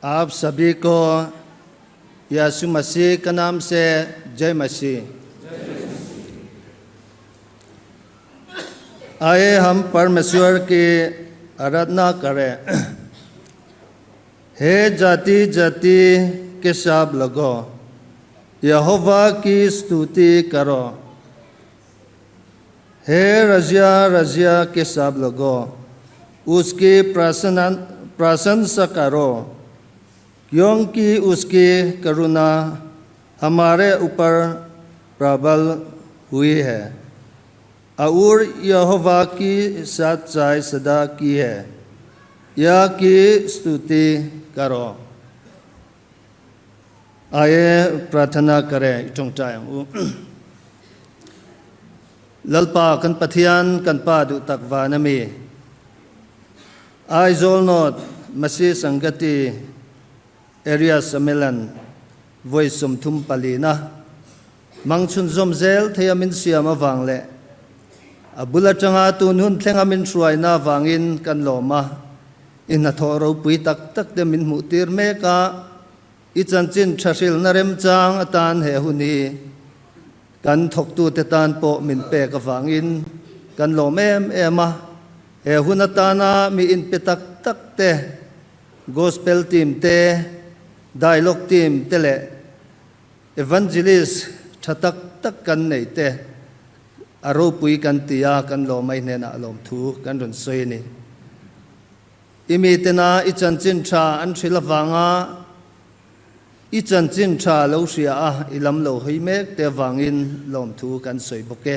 आप सभी को यीशु मसीह के नाम से जय मसीह। आइए हम परमेश्वर की आराधना करें। हे जाति जाति के सब लोगों, यहोवा की स्तुति करो। हे रजिया रजिया के सब लोगों, उसकी प्रशंसा करो, क्योंकि उसकी करुणा हमारे ऊपर प्रबल हुई है और यहोवा की सच्चाई सदा की है। यह की स्तुति करो। आइए प्रार्थना करें। ललपा कन पथियान कन पादु तकवा नमी आई जोलनोट मसी संगति एरिया सम्मेलन वोइसुम थुम पलीना मंगचुन जोम जेल थेयामिन सियामा वांगले अबुला चंगा तुनुन थेंगामिन सुआइना वांगिन कन लोमा इन थोरो पुई तक तक दे मिन मुतिर में का इचनचिन छसिल नरेम चांग अतान है हुनी kan thok tu te tan po min pe ka wangin kan lo mem ema he hunatana mi in pe tak tak te gospel team te dialogue team te le evangelist thatak tak kan nei te aro pui kan tia kan lo mai ne na lom thu kan ron soi ni imi te na ichan chin tha an thila wanga ichan chin tha lo sia a ilam lo hoi mek te wangin lom thu kan soi boke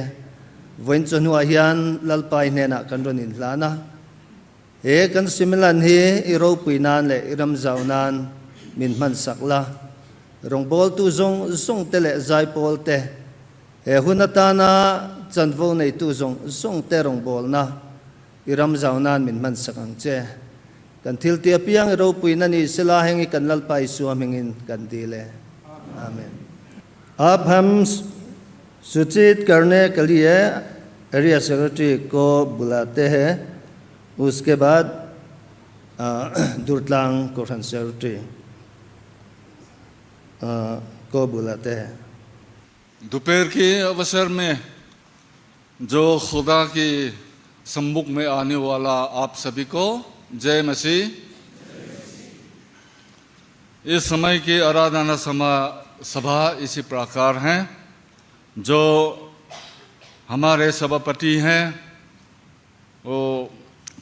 voin chonua hian lalpai ne na kan ronin hlana he kan similan hi iro puinan le iram zaunan min man sakla rong bol tu zong zong te le zai pol te he hunatana chanvo nei tu zong zong te rong bol na iram zaunan min man sakang che kan thil tia piang ro puina ni sela hengi kan lalpai suamingin kan dile आमीन। अब हम सूचित करने के लिए area secretary को बुलाते हैं। उसके बाद दुर्तलांग कोठन सेक्रेटरी को बुलाते हैं। दोपहर के अवसर में जो खुदा की सम्मुख में आने वाला आप सभी को जय मसीह। इस समय की आराधना सभा इसी प्रकार हैं। जो हमारे सभापति हैं वो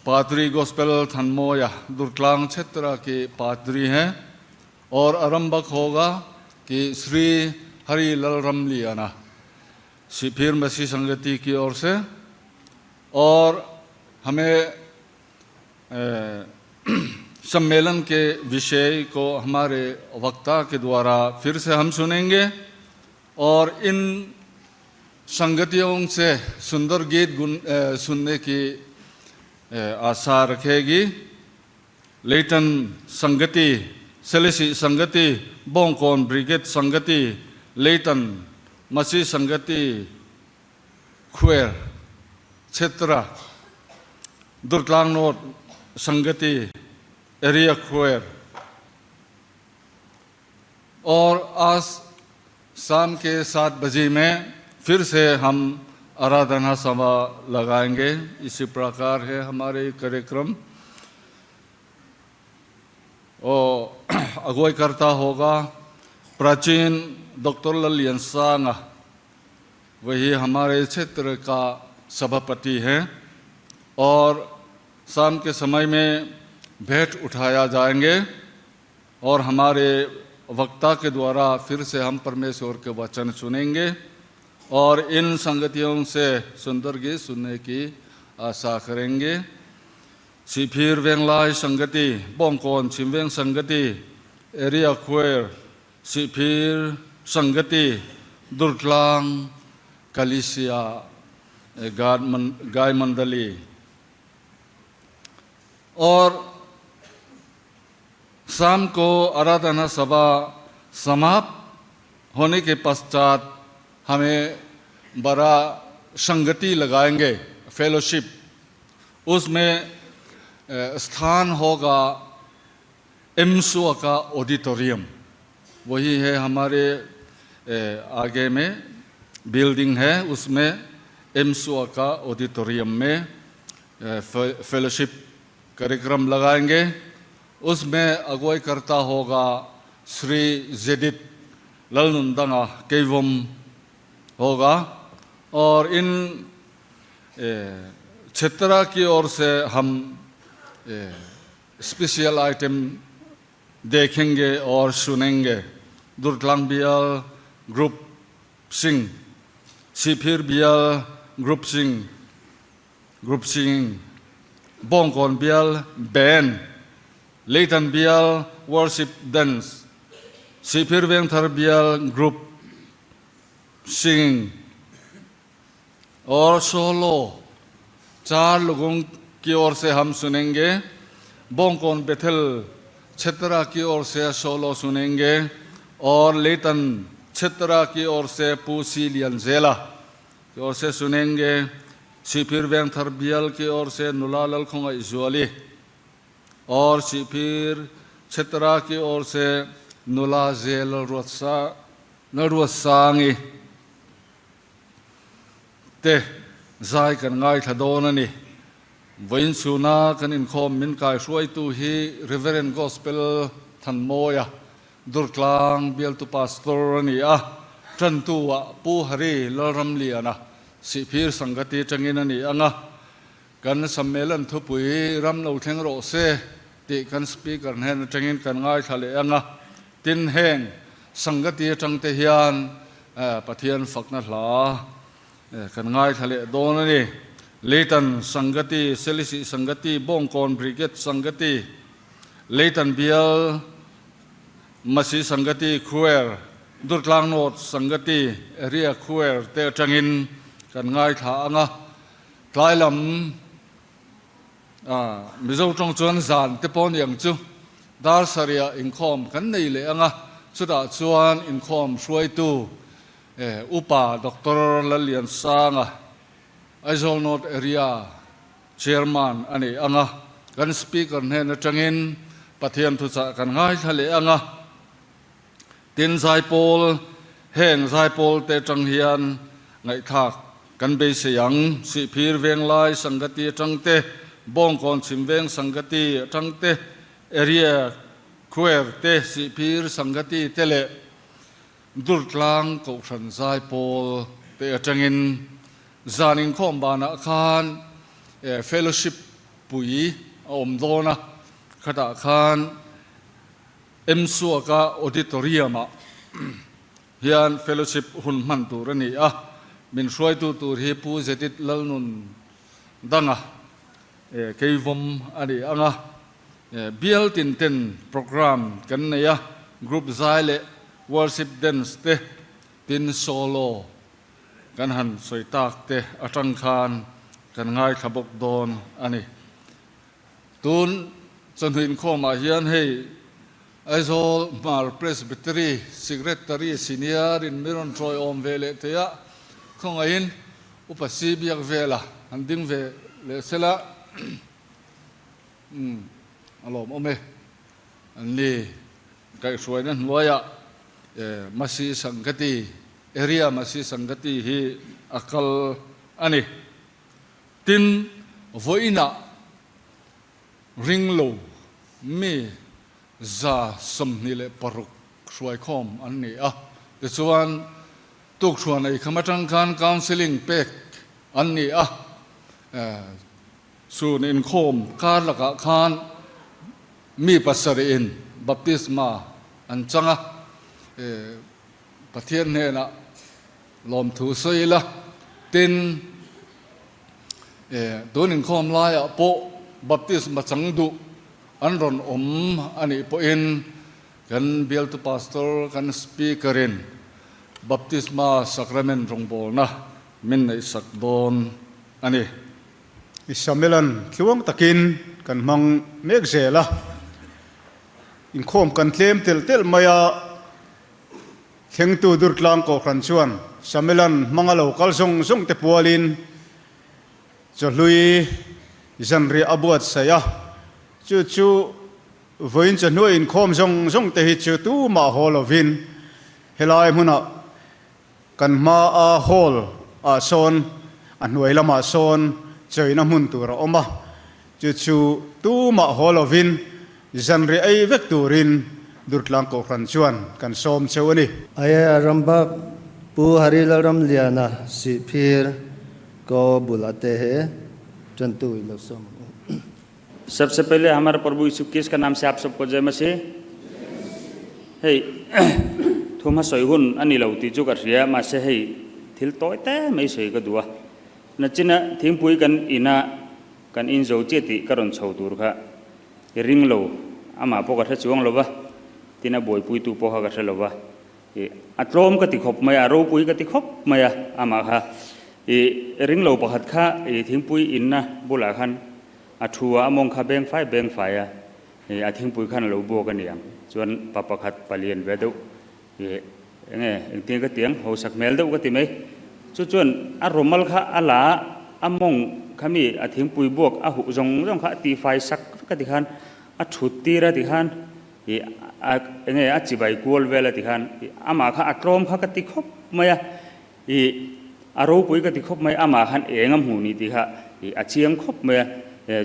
पादरी गोस्पेल थनमोया दुर्तलांग क्षेत्र के पादरी हैं और आरंभक होगा कि श्री हरि लाल रमलियाना फिर मसीह संगति की ओर से। और हमें सम्मेलन के विषय को हमारे वक्ता के द्वारा फिर से हम सुनेंगे और इन संगतियों से सुंदर गीत सुनने की आशा रखेगी। लेटन संगति, सेलेसी संगति, बोंगकोन ब्रिगेड संगति, लेटन मसीह संगति खुएर क्षेत्र, दुर्तलांग नोट संगति एरिया खुएर। और आज शाम के 7 बजे में फिर से हम आराधना सभा लगाएंगे। इसी प्रकार है हमारे कार्यक्रम। और अगुवाई करता होगा प्राचीन डॉक्टर ललियन सांगा, वही हमारे क्षेत्र का सभापति हैं। और शाम के समय में भेंट उठाया जाएंगे और हमारे वक्ता के द्वारा फिर से हम परमेश्वर के वचन सुनेंगे और इन संगतियों से सुंदर गीत सुनने की आशा करेंगे। सिफिर वेंगलाई संगति, बोंगकोन चिमवेंग संगति, एरिया खुएर, सिफिर संगति, दुर्तलांग कलिसिया गाय मंडली। और शाम को आराधना सभा समाप्त होने के पश्चात हमें बड़ा संगति लगाएंगे, फेलोशिप। उसमें स्थान होगा एमसुआ का ऑडिटोरियम वही है हमारे आगे में बिल्डिंग है, उसमें एमसुआ का ऑडिटोरियम में फेलोशिप कार्यक्रम लगाएंगे। उसमें अगुवाई करता होगा श्री जेडित ललनुंदंगा केवम होगा। और इन क्षेत्र की ओर से हम स्पेशल आइटम देखेंगे और सुनेंगे। दुर्गलांग बियल ग्रुप सिंह, सिफिर बियल ग्रुप सिंह, बोंगकोन बियल बैंड, लेटन बियल वर्शिप डांस, सिफिर वेंथर बियल ग्रुप सिंह और सोलो। 4 लोगों की ओर से हम सुनेंगे। बोंगकोन बेथल क्षेत्र की ओर से सोलो सुनेंगे और लेटन क्षेत्र की ओर से पूसी लियनजेला की ओर से सुनेंगे। सिफिर वेंथर बियल की ओर से नुला ललखोंगा इजुअली और सिफिर क्षेत्र की ओर से नुला जेल नरुसांगी ते जाय कन गाय थदोननी वइन सुना कन इनखोम मिन काय शुई तु ही रिवरेंड गॉस्पेल थनमोया दुर्गलांग बियल तु पास्टर नि आ ट्रंतुआ पु हरि लरमलियाना सिफिर संगति चंगिननी अंगा कन सम्मेलन थुपुई रम नौथेंग रोसे ति कन स्पीकर हेन चंगिन कन गाय थले अंगा तिन हेंग संगति चंगते हियान पथियन फकना ला कन गाय थले दोननी लेटन संगति सेलिसी संगति बोंगकोन ब्रिगेड संगति लेटन बियल मसी संगति खुएर दुर्गलांग नोट संगति एरिया खुएर ते चंगिन कन गाय था अंगा क्लाइलम मिजो चोंग चुन जान ते पोन यंगचु दार सरिया इनकॉम कन नहीं ले अंगा सुदा चुन इनकॉम शुई तु उपा डॉक्टर ललियन सांगा आइजोल नोट एरिया चेयरमैन अने अंगा कन स्पीकर ने न चंगिन पथियन तुसा कन गाय थले अंगा तिन जायपोल हेंग जायपोल ते चंगियन ngai thak kan be se yang si phir veng lai sangati changte bongkon simveng sangati changte area khuer te si phir sangati tele durtlang ko than zai pol te changin zaning khom bana khan fellowship pui om dona khata khan emsuaka auditorium hian fellowship hun man turani a min shoi tu tur hi pu zetit lalnun danga keivom ani anga built in ten program kan neya group zaile worship dance te tin solo kan han soitak te atang khan kan ngai khabok don ani tun chanhuin khoma hian hei aizol mar presbytery secretary senior in miron troy om vele teya không ai in upasi biak vela anding ve le sela alom ome anli kai suainan loya masi sangati area masi sangati hi akal ani tin voina ringlo me za somni le paruk suai khom anni a te chuan tuk chuan ai khamatang khan counseling pek anni a sun in khom kar laka khan mi pasari in baptisma an changa pathian ne na lom thu soila tin don in khom lai a po baptisma changdu an ron ani po in kan bial to pastor kan speakerin baptisma sacrament rongbol na min nei sakdon ani isamelan kiwang takin kan mang megzela in khom kan tlem tel maya thengtu durtlang ko khan chuan samelan mangalo kalsong te pualin cholui janri abuat saya chu voin cho nuôi in khom zong zong te hi chu tu ma holovin helai muna kan ma a hol a son an nuôi lama son chơi na mun tu ra oma chu chu tu ma holovin zanri ai vek turin durtlang ko kran chuan kan som chewani aya rambak pu harila ram liana si phir को बुलाते हैं जंतु इलोसम। सबसे पहले हमारे प्रभु यीशु Christ का नाम से आप सबको जय मसीह। हे थोमा सोइहुन अनि लौती जो कर रिया मासे हे थिल तोयते मै सोइ का दुआ नचिना थिंग पुई कन इना कन इन जो चेति करन छौ दूर का रिंग लो आमा पोका थ चुंग लोबा तिना बोय पुई तु पोहा का लोबा ए अत्रोम का तिखोप मया रो पुई का तिखोप मया आमा हा रिंग लो पहत खा थिंग पुई इन्ना बुला खान अठुआ अमोंग खा बेंग फाय थिंग पुई खान लो बोกันอย่างจวนปะปะขัดปะเลียนเวดุเงี้ยเตียงก็เตียงโหสักเมลดุก็ติไหมจวนอารมณ์ขะอลาอมงขมีथिงปุยบวกอหุจงขะตีไฟสักก็ติขันอฉุดตีระติขันเงี้ยจิบายกูลเวลติขันอามาขะอัตรมขะกติคบมายอารมณ์ปุยกติคบมายอามาขันเองมหูนี่ติขะอาเชียงคบมาย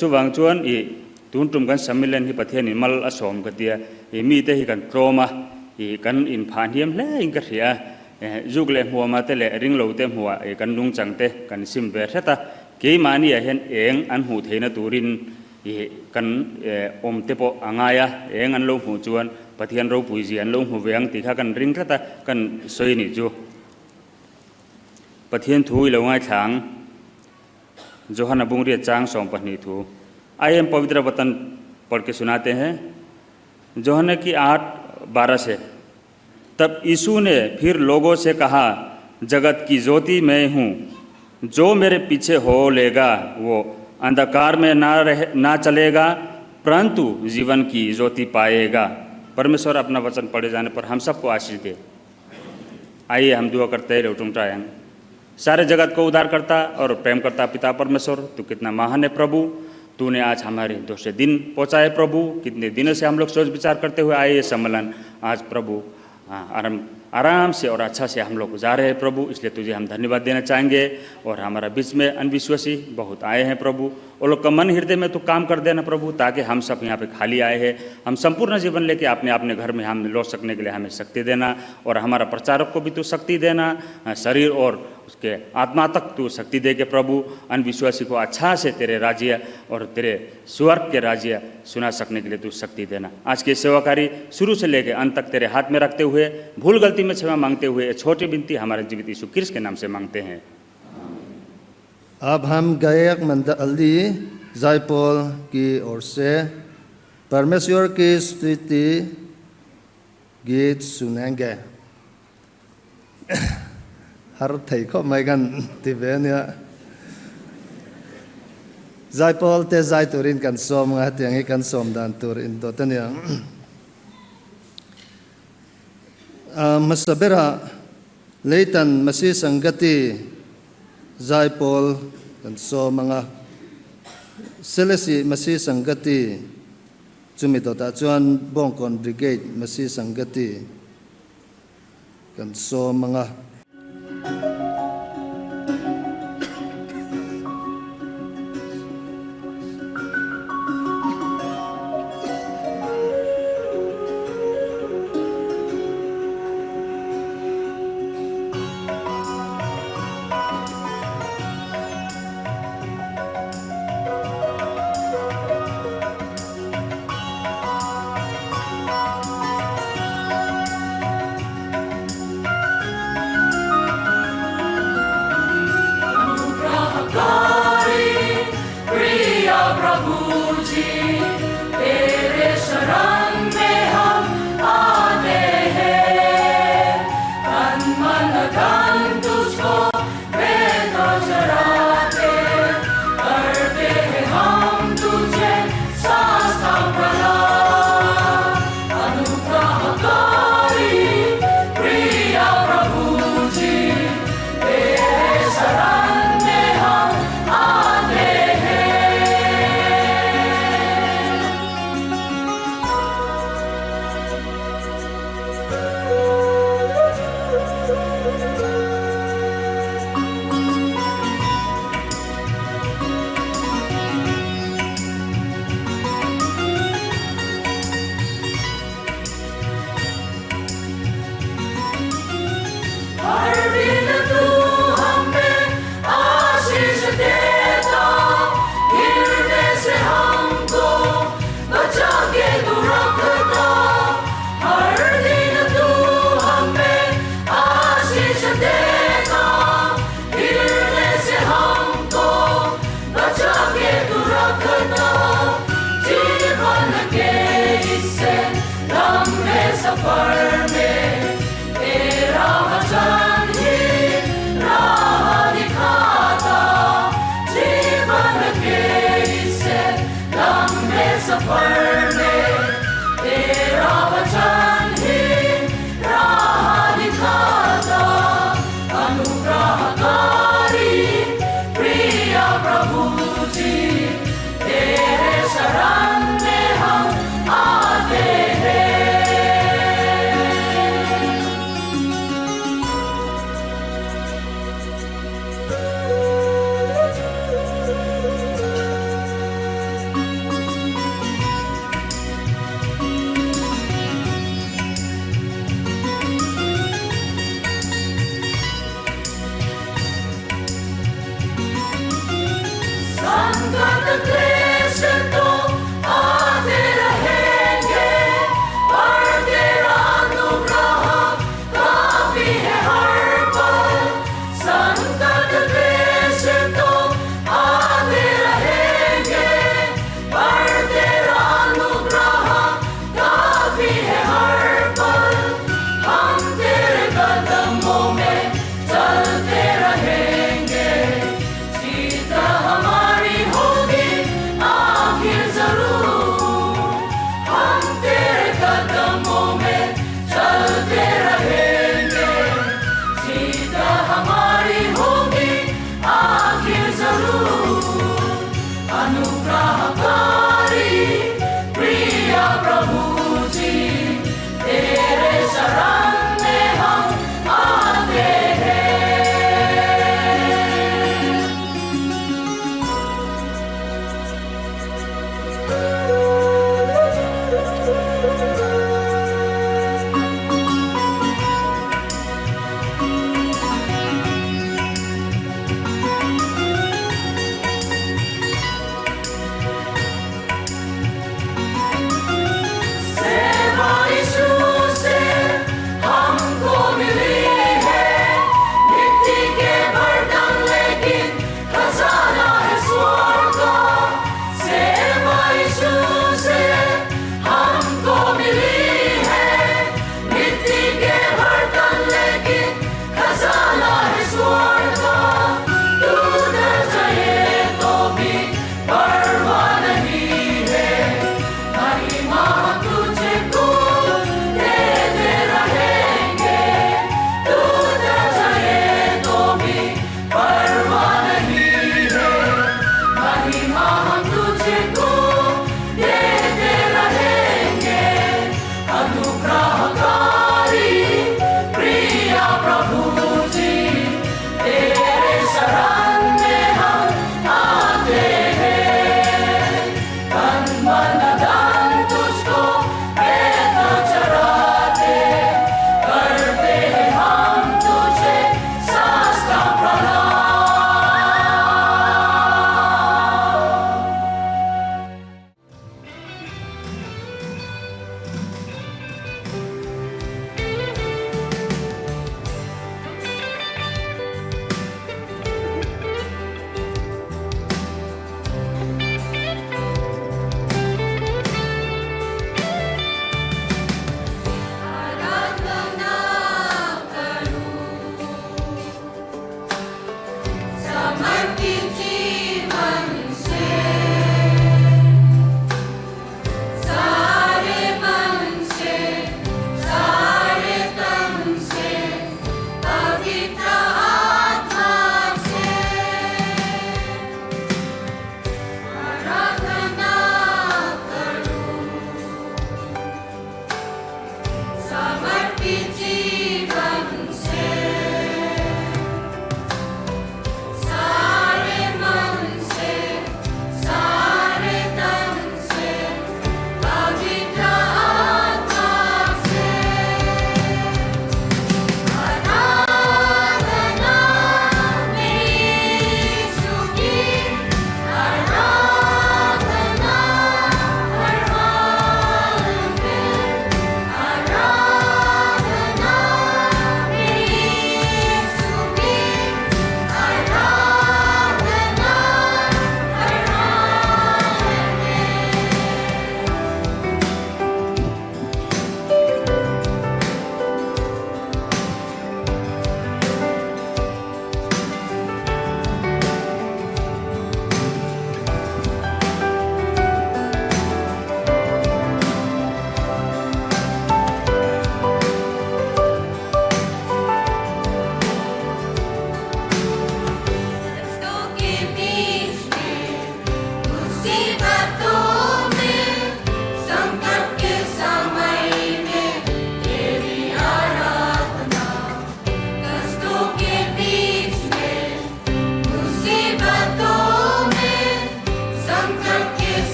จวงจวนตุนตุมกันสมิเลนที่ประเทศนี้มัลอสมกันเดียมีแต่กันโตมากันอินผ่านเฮียมแล้วอินกระเทียยุกเล่หัวมาแต่เละริงโลเต็มหัวกันลุงจังเตกันซิมเวร์ตาเกี่ยมานี่เห็นเองอันหูเทนตูรินกันอมเตปอ่างายเองอันลงหูจวนประเทศเราปุยเจียนลงหูเวียงติข้ากันริงตากันสวยนี่จูประเทศถุยเราง่ายฉางजो हन बुंगरिया चांग सोम पहनी थू आइए हम पवित्र वचन पढ़ के सुनाते हैं जोहन की 8:12 से तब यीशु ने फिर लोगों से कहा जगत की ज्योति मैं हूँ जो मेरे पीछे हो लेगा वो अंधकार में ना चलेगा परंतु जीवन की ज्योति पाएगा। परमेश्वर अपना वचन पढ़े जाने पर हम सबको आशीष दे। आइए हम दुआ करते हैं उठुंगटाएं। सारे जगत को उद्धार करता और प्रेम करता पिता परमेश्वर तू कितना महान है प्रभु। तूने आज हमारे दूसरे दिन पहुँचाए प्रभु। कितने दिनों से हम लोग सोच विचार करते हुए आए ये सम्मेलन आज प्रभु आराम से और अच्छा से हम लोग जा रहे हैं प्रभु। इसलिए तुझे हम धन्यवाद देना चाहेंगे। और हमारा बीच में अनविश्वासी बहुत आए हैं प्रभु। वो लोग का मन हृदय में तो काम कर देना प्रभु ताकि हम सब यहाँ पे खाली आए हैं। हम संपूर्ण जीवन लेके अपने घर में हम लौट सकने के लिए हमें शक्ति देना और हमारा प्रचारक को भी तू शक्ति देना शरीर और उसके आत्मा तक तू शक्ति दे के प्रभु अनविश्वासी को अच्छा से तेरे राज्य और तेरे स्वर्ग के राज्य सुना सकने के लिए तू शक्ति देना। आज के सेवाकारी शुरू से लेकर अंत तक तेरे हाथ में रखते हुए भूल गलती में क्षमा मांगते हुए छोटी विनती हमारे जीवित यीशु क्रिस्त के नाम से मांगते हैं। अब हम गायक मंडली जयपोल की ओर से परमेश्वर की स्तुति गीत सुनेंगे। हर थई को मैगन तिबेनिया जयपोल ते जयतुरिन kan som nga tiangi kan som dan turin to tania masabera leitan masi sangati jaypol kan so mga selesi masi sangati chumito ta chuan bongkon brigade masi sangati kan so mga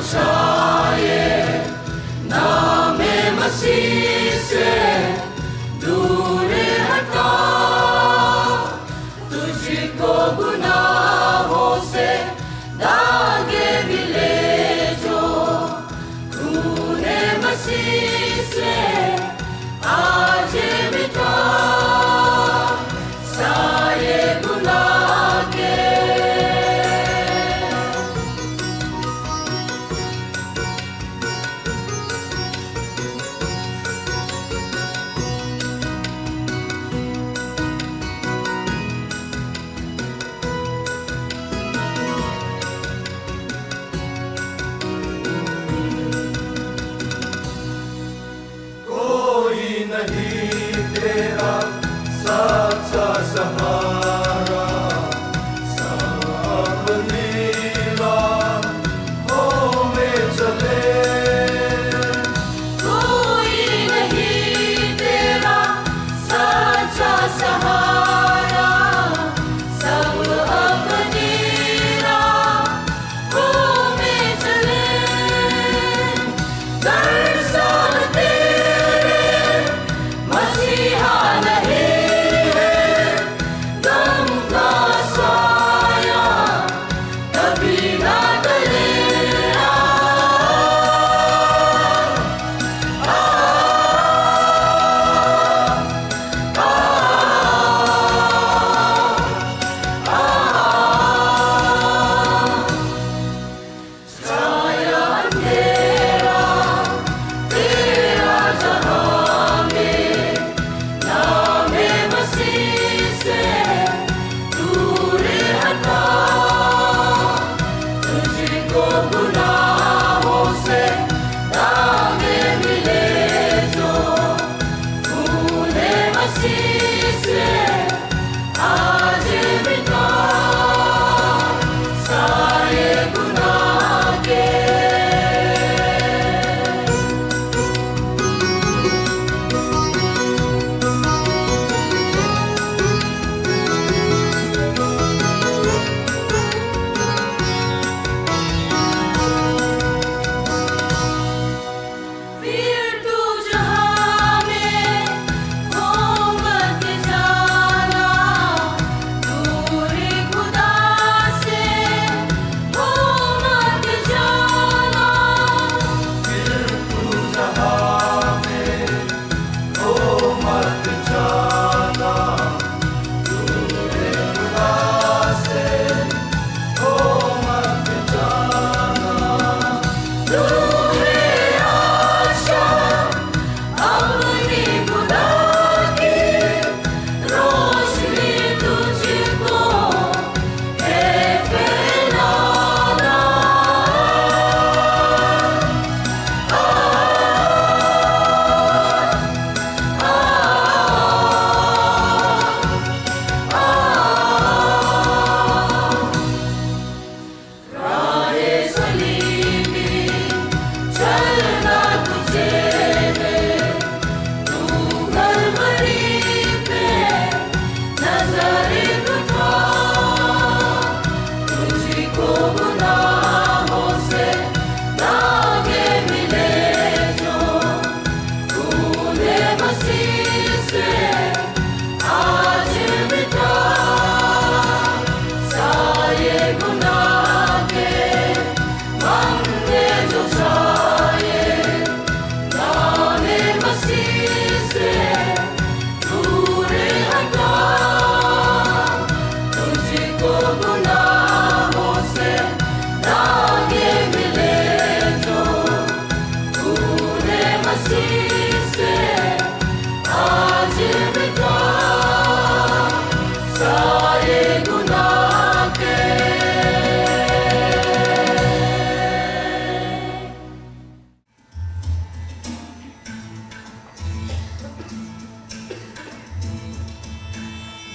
छाए नाम मसीह से दूर हटा तुझको गुनाहों से दागे मिले जो खून मसीह से आज मिटा सारे गुनाह के कोई नहीं तेरा साचा सहारा सब नीला हो में चले कोई नहीं तेरा साचा सहारा सब अपनी राहों में चले दर्शन तेरे मसीहा नहीं है गम का साया कभी ना टलेगा छाया अंधेरा तेरा जहां में नाम मसीह से दूर हटा तुझको गुनाहों से दागे मिले जो खून मसीह से आज मिटा सारे गुनाह के फिर तू जहां में हो मत जाना दूर खुदा से हो मत जाना फिर तू जहां में हो मत जाना दूर खुदा से हो मत जाना रूहे आशा अपनी खुदा की रोशनी तुझको है फैलाना राहे सलीमी चलना तुझे है तू कलवरी पे नजर उठा तुझको गुनाहों से दागे मिले जो खून मसीह से आज मिटा सारे गुनाह के मांगे जो छाए नाम मसीह से दूर हटा तुझको गुनाहों से दागे मिले जो खून मसीह से आज मिटा सारे गुनाह के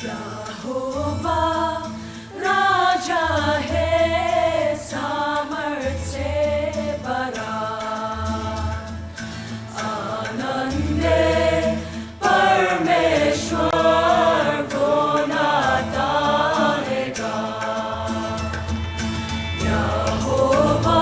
यहोवा राजा है सामर्थ से बड़ा आनंदे परमेश्वर को नाताएगा यहोवा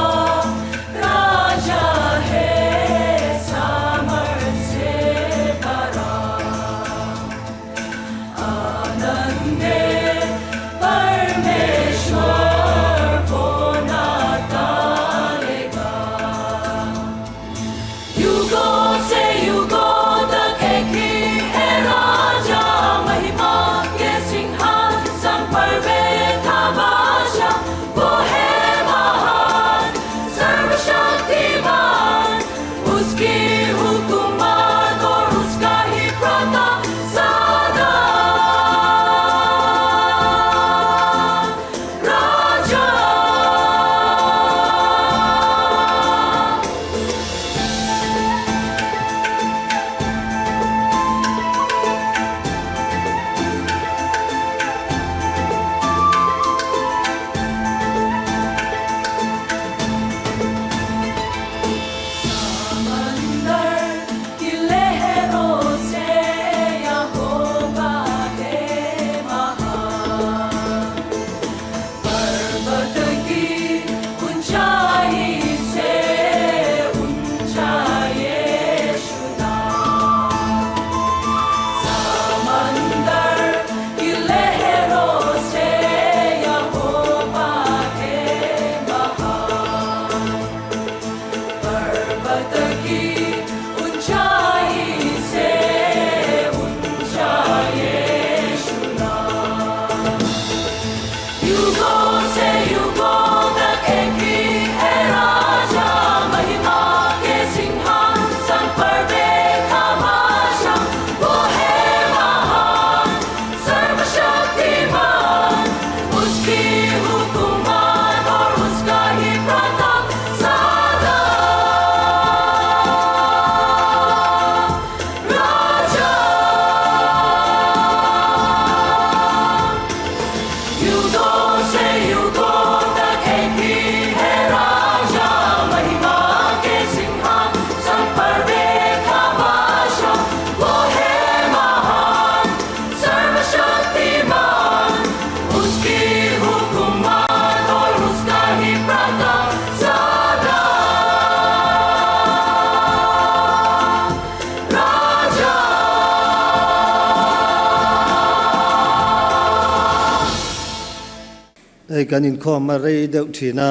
ai kan in khom ma rei deuh thina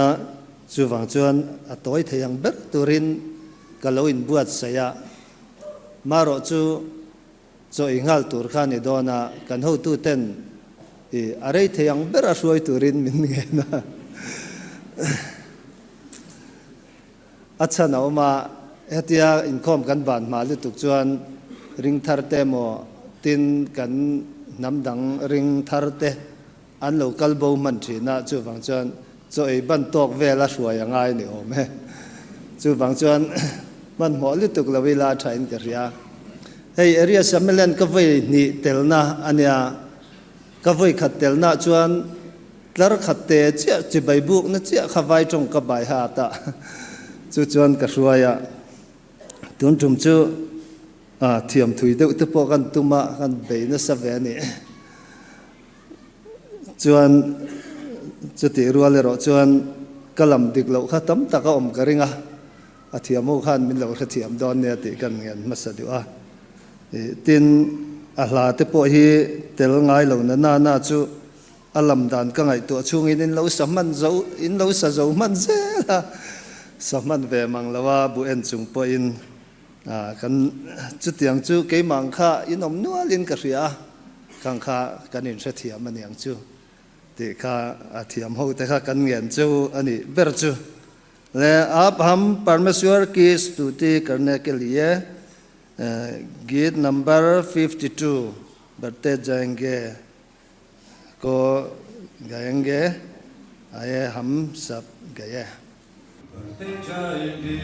chu wang chuan a toy theiang ber turin kalo in buat saya maro chu cho ingal tur khan ni dona kan ho tu ten e arei theiang ber a suai turin min nge na acha na ma hetia in khom kan ban ma lu tuk chuan ring thar te mo tin kan namdang ring thar te an local bo man thina chu wang chuan cho ei ban tok vela suai angai ni om he chu wang chuan man mo lu tuk lawila thain ka ria hei area samilan ka voi ni telna ania ka voi khat telna chuan tlar khat te chia chi bai buk na chia khawai tong ka bai ha ta chu chuan ka suaya tun tum chu thiam thui deuh te po kan tuma kan bei na sa ve ni chuan chu ti rual ro chuan kalam dik lo kha tam taka om ka ringa a thiamo khan min lo kha thiam don ne ti kan ngen masadu a tin a hla te po hi tel ngai lo na na chu alam dan ka ngai to chung in lo saman zo in lo sa zo man ze la saman ve mang lawa bu en chung po in kan chu tiang chu ke mang kha in om nualin ka ria kang kha kan in sa thiam maniang chu ti kha a thiam ho te kha kan ngen chu ani ber chu le ab ham parmeshwar ki stuti karne ke liye गीत number 52 बढ़ते जाएंगे को गाएंगे आए हम सब गए बढ़ते जाएंगे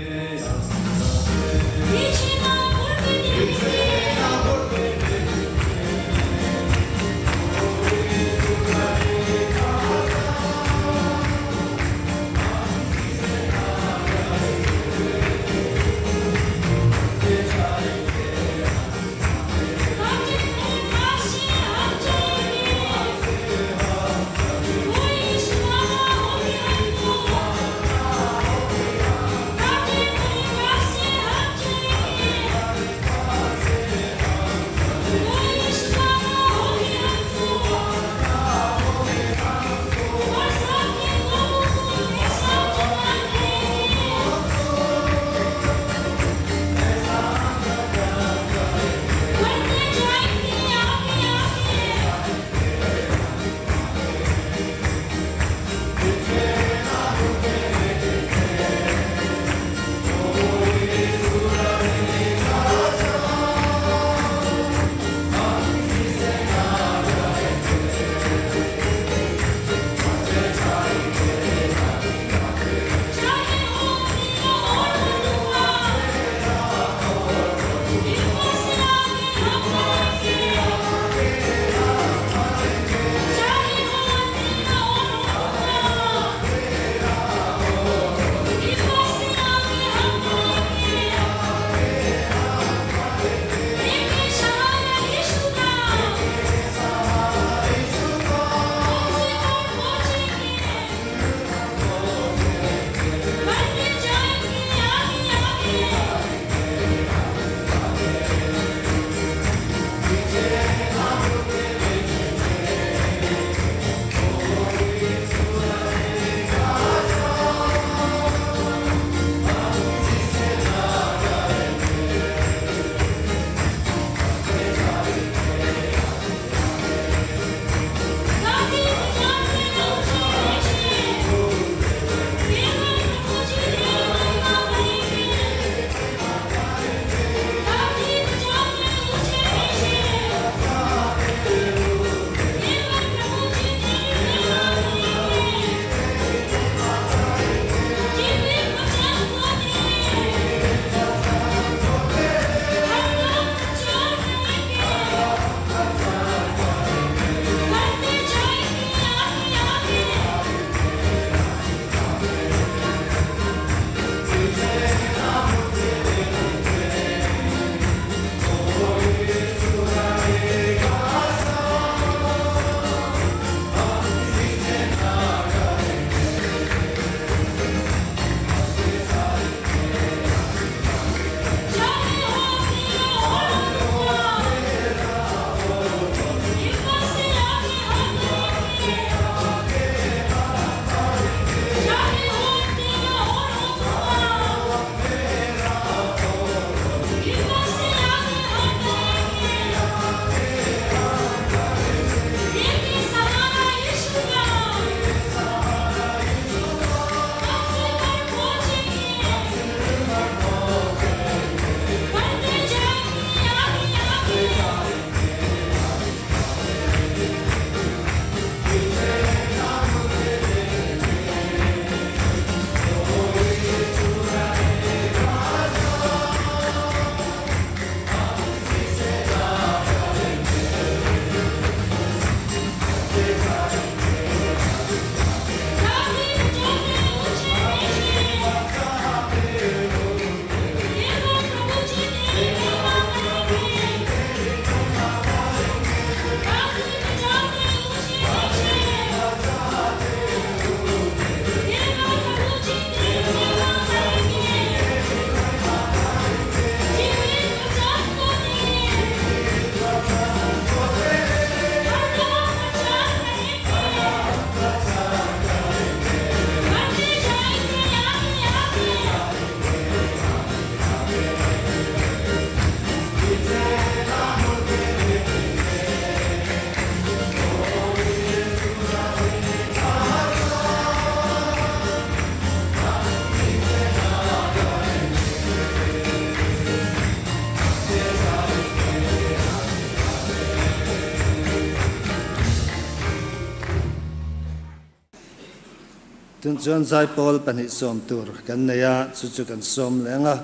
tun chuan zai Paul pani som tur kan neya chu kan som lenga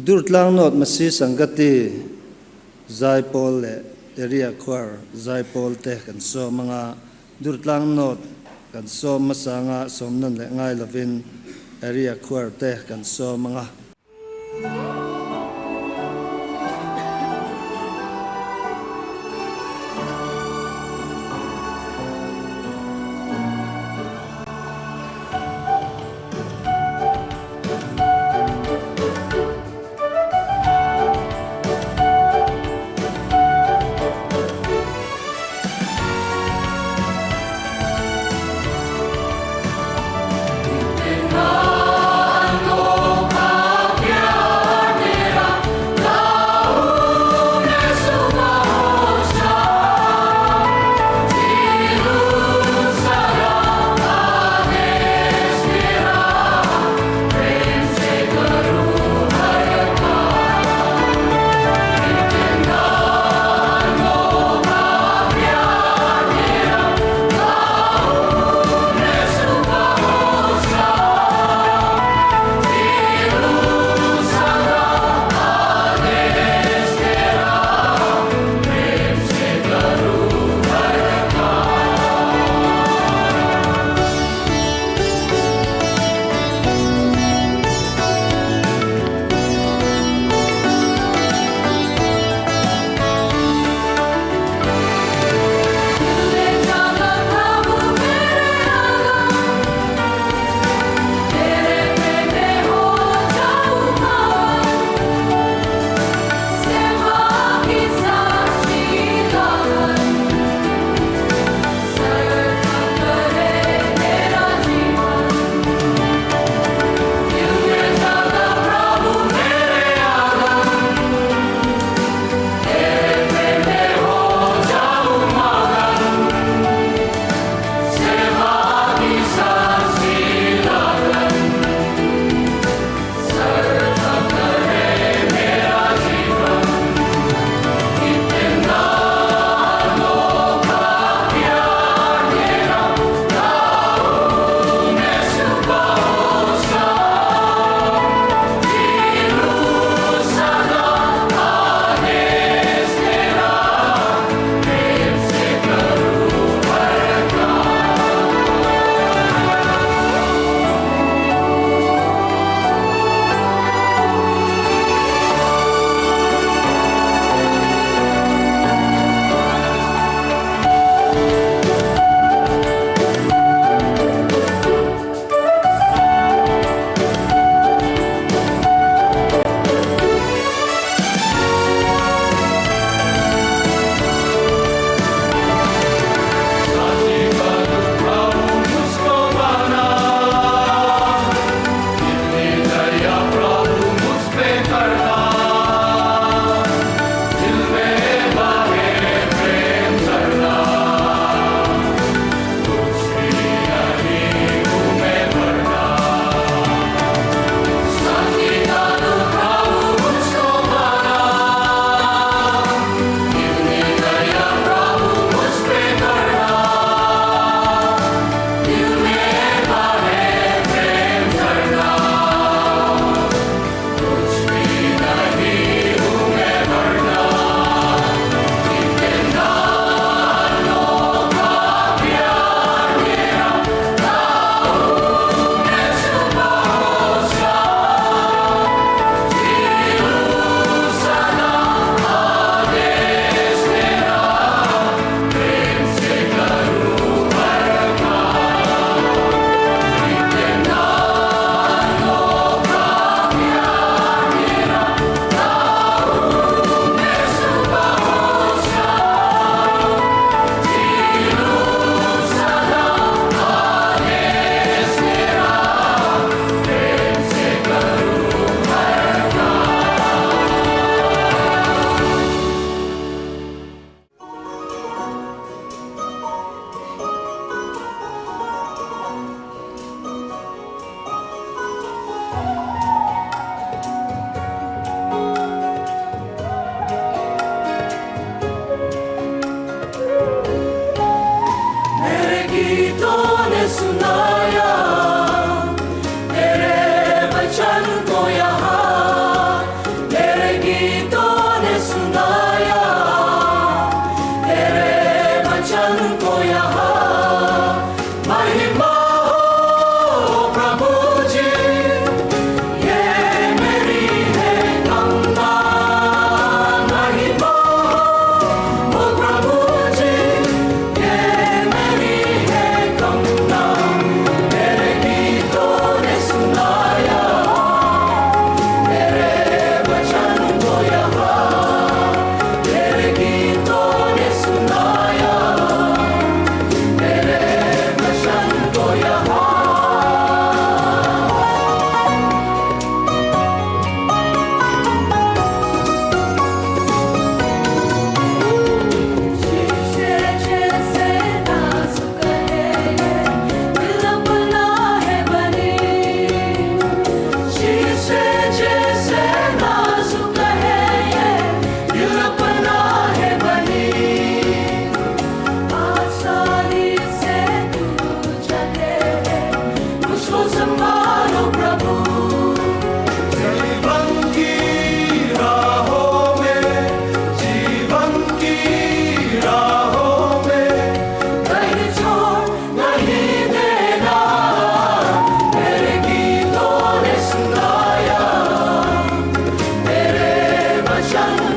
durtlang not masi sangati zai Paul le area choir zai Paul te kan som manga durtlang not kan som masanga somnan le ngai lovin area choir te kan som manga Hallelujah.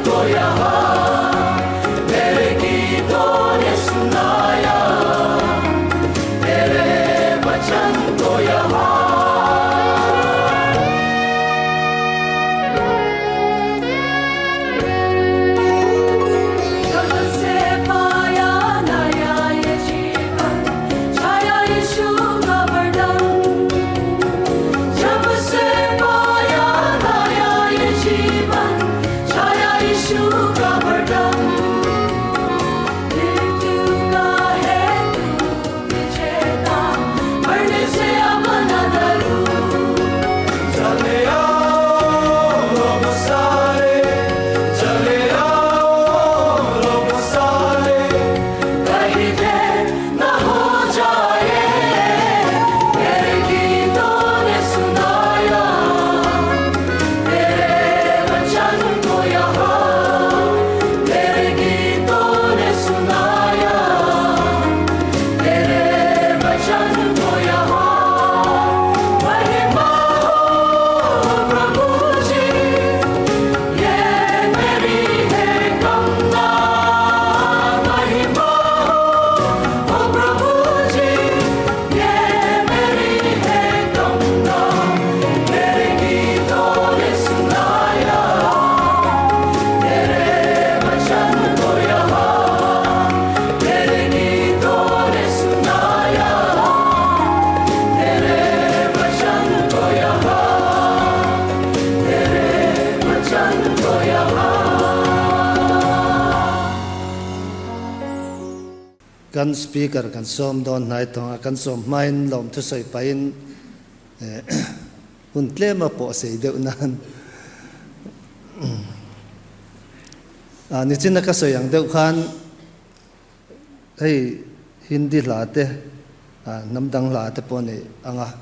को यहाँ तेरे गीतों ने सुनाया, तेरे वचन को यहाँ जब से पाया नया ये जीवन, छाया यीशु का वर्णन। जब से पाया नया ये जीवन, छाया यीशु का वर्णन। मृत्यु का है तू विजेता, मरने से अब न डरूं। चले आओ लोग सारे, चले आओ लोग सारे, कहीं देर न हो जाए, तेरे गीतों ने सुनाया, तेरे वचन को यहाँ, तेरे गीतों ने सुनाया, तेरे वचन को यहाँ। महिमा हो प्रभु जी, ये मेरी है कामना। महिमा हो प्रभु जी, ये मेरी है कामना। तेरे गीतों ने सुनाया, तेरे वचन को यहाँ, तेरे गीतों ने सुनाया, तेरे वचन को यहाँ, तेरे वचन को यहाँ। kan speaker kan som don nai tong kan som main lom thu soi pain hun tlema po sei deuh nan ni chin ka soi yang deuh khan hei hindi la te namdang la te po ni anga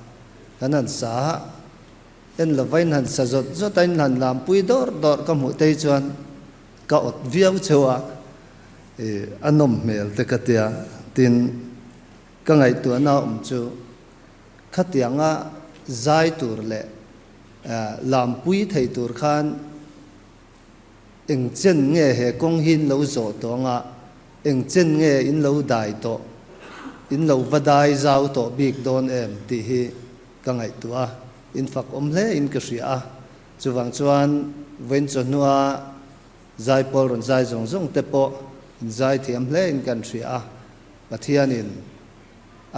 kanan sa en lavain han sa zot zotain han lam pui dor dor ka mu te chuan ka ot viau chewa anom mel te katia tin ka ngai tu na chu khatianga zai tur le lam pui thei tur khan eng chen nge he kong hin lo zo to nga eng chen nge in lo dai to in lo vadai zau to big don em ti hi ka ngai tu a in fak om le in ka ria chuwang chuan wen chonua zai pol ron zai zong zong te po zai thiam hle in kan ria pathianin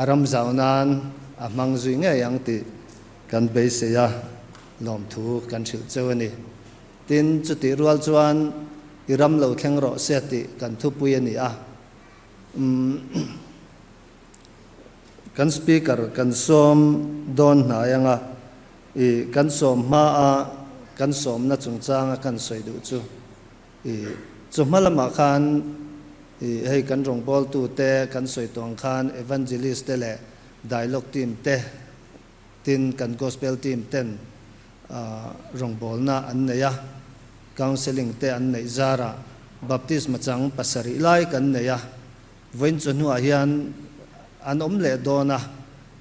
aram zaunan amang zui nge yang ti kan be se ya lom thu kan thil chawani tin chu ti rual chuan iram lo thleng ro se ti kan thu pui ani a kan speaker kan som don na yanga kan som ma a kan som na chung changa kan soi du chu chu malama khan hei kan rong bol tu te kan soi tong khan evangelist te le dialogue team te tin kan gospel team ten rong bol na an neya counseling te an nei zara baptism chang pasari lai kan neya voin chonu a hian an om le dona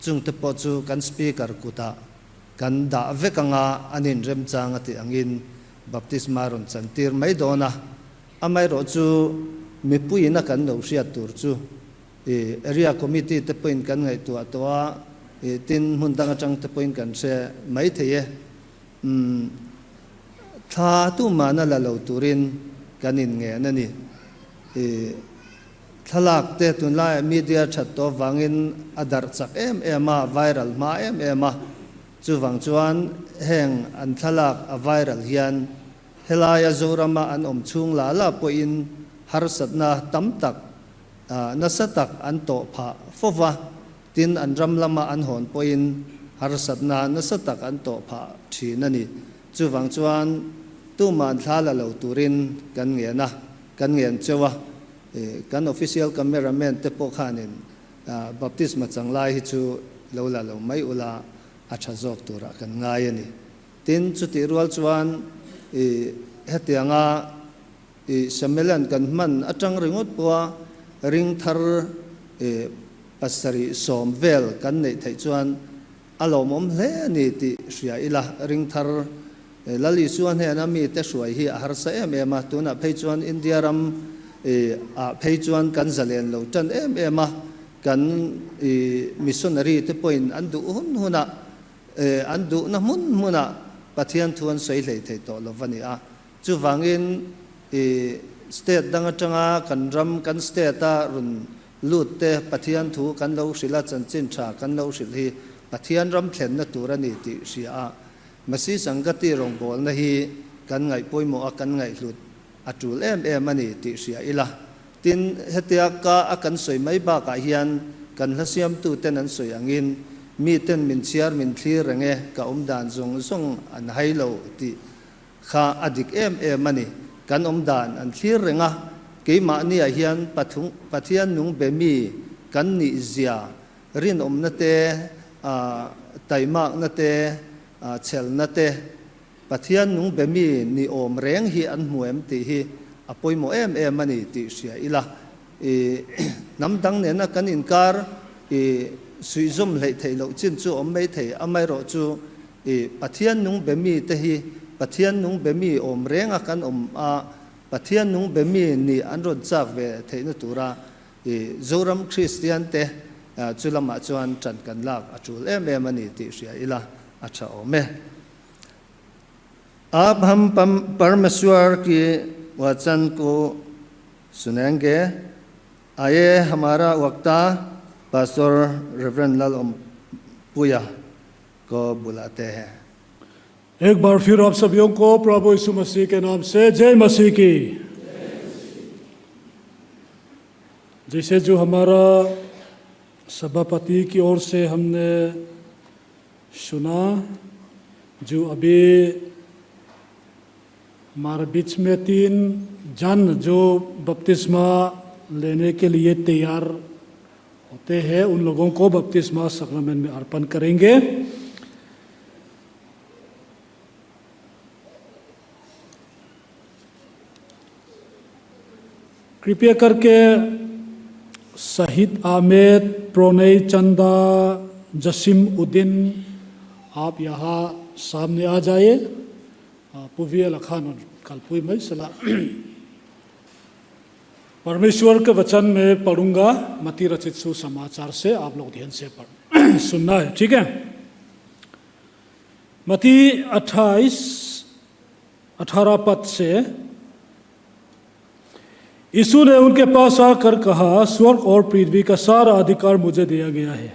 chung te po chu kan speaker kuta kan da vekanga anin rem chang ati angin baptisma ron chantir mai dona amai ro chu mi pui na kan no ria tur chu area committee te point kan ngai tu atwa tin mun dang atang te point kan se mai theye tha tu mana la lo turin kanin nge na ni thalak te tun la media that to wangin adar chak ema viral ma ema chu wang chuan heng an thalak a viral hian helaya zorama an om chung la la po in har satna tam tak na satak an to pha fowa tin an ram lama an hon po in har satna na satak an to pha thi na ni chu wang chuan tu man thala lo turin kan nge na kan ngen chewa kan official cameraman te po khanin baptism changlai hi chu lo la lo mai ula acha jok tura kan ngai ani tin chu ti rual chuan hetianga semelan kan man atang ringot puwa ring thar pasari somvel kan nei thai chuan alomom hle ni ti ria ila ring thar lali suan he na mi te suai hi har sa ma tu na phei chuan India ram a phei chuan kan zalen lo tan ma kan missionary te point an du huna an du na mun muna pathian thuan sei hlei thei to lovani a chu wangin state danga tanga kan ram kan state ta run lut te pathian thu kan lo sila chanchin tha kan lo sil hi pathian ram thlen na turani ti sia masi sangati rong bol na hi kan ngai poimo a kan ngai hlut atul ani ti sia ila tin hetia ka akan soi mai ba ka hian kan hasiam tu ten an soi angin mi ten min chiar min thlir renge ka dan zong zong an hailo ti kha adik ani kan dan an thlir renga ke ma ni a hian pathian nung be mi kan ni zia rin na te taimak na te chel na te pathian nung be mi ni reng hi an muem ti hi apoimo ani ti sia ila namdang ne na kan inkar suizom lei thei lo chin chu mei thei amai ro chu pathian nung be mi te hi pathian nung be mi reng a kan a pathian nung be mi ni an ron chak ve thei na tura zoram christian te chulama chuan chan kan lak atul ani ti sia ila acha ome आप हम परमेश्वर की वचन को सुनेंगे आइए हमारा वक्ता पास्टर रेवरेंड लाल पुया को बुलाते हैं। एक बार फिर आप सभी को प्रभु यीशु मसीह के नाम से जय मसीह की। जैसे जो हमारा सभापति की ओर से हमने सुना, जो अभी हमारे बीच में 3 जन जो बपतिस्मा लेने के लिए तैयार होते हैं, उन लोगों को बपतिस्मा सक्रमेंट में अर्पण करेंगे। कृपया करके शहीद आमेद, प्रोनय चंदा, जसीम उद्दीन आप यहाँ सामने आ जाइए। पुविया लखान कलपुई में सला परमेश्वर के वचन में पढ़ूंगा। मत्ती रचित सुसमाचार से आप लोग ध्यान से सुनना है, ठीक है। मत्ती 28-18 पद से यीशु ने उनके पास आकर कहा, स्वर्ग और पृथ्वी का सारा अधिकार मुझे दिया गया है,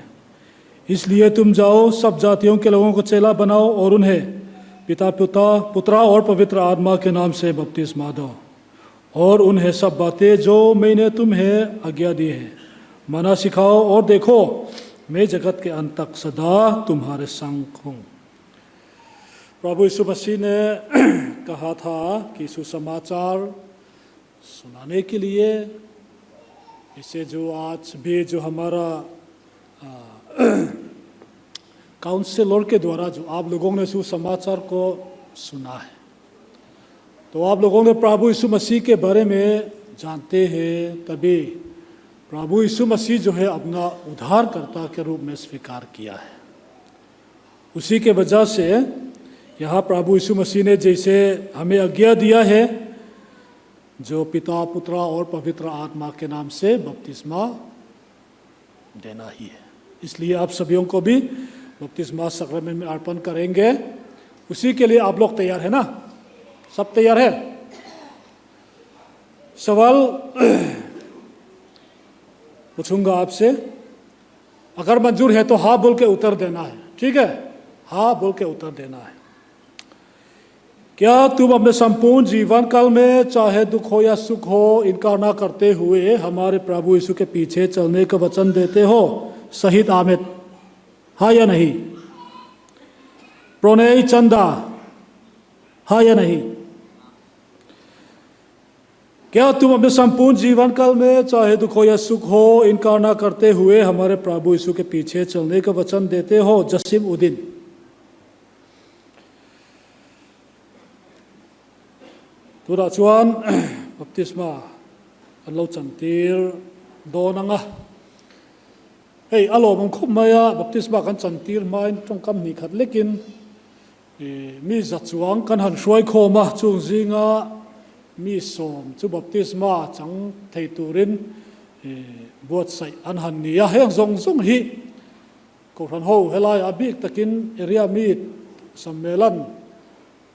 इसलिए तुम जाओ, सब जातियों के लोगों को चेला बनाओ और उन्हें पिता पुत्रा और पवित्र आत्मा के नाम से बपतिस्मा दो, और उन्हें सब बातें जो मैंने तुम्हें आज्ञा दी है माना सिखाओ, और देखो मैं जगत के अंत तक सदा तुम्हारे संग हूँ। प्रभु यीशु मसीह ने कहा था कि सुसमाचार सुनाने के लिए, इसे जो आज भी जो हमारा काउंसिलर के द्वारा जो आप लोगों ने सुसमाचार को सुना है, तो आप लोगों ने प्रभु यीशु मसीह के बारे में जानते हैं, तभी प्रभु यीशु मसीह जो है अपना उद्धारकर्ता के रूप में स्वीकार किया है। उसी के वजह से यहाँ प्रभु यीशु मसीह ने जैसे हमें आज्ञा दिया है, जो पिता पुत्र और पवित्र आत्मा के नाम से बपतिस्मा देना ही है। इसलिए आप सभी को भी बपतिस्मा सक्रमेंट में अर्पण करेंगे। उसी के लिए आप लोग तैयार है ना? सब तैयार है? सवाल पूछूंगा आपसे, अगर मंजूर है तो हाँ बोल के उत्तर देना है, ठीक है? हाँ बोल के उत्तर देना है। क्या तुम अपने संपूर्ण जीवन काल में चाहे दुख हो या सुख हो, इनकार ना करते हुए हमारे प्रभु यीशु के पीछे चलने का वचन देते हो? शहीद आमिद, हाँ या नहीं? प्रोनय चंदा, हाँ या नहीं? क्या तुम अपने संपूर्ण जीवन काल में चाहे दुख हो या सुख हो, इनकार ना करते हुए हमारे प्रभु यीशु के पीछे चलने का वचन देते हो? Jasim Uddin, tura chuan baptisma anlo chantir donanga hei alo mong khop maya baptisma kan chantir main trong kam ni khat lekin mi zachuang kan han hruai khawma chung zinga mi som chu baptisma chang thei turin buat sai an han nia heng zong zong hi ko ran ho helai abik takin area mi sammelan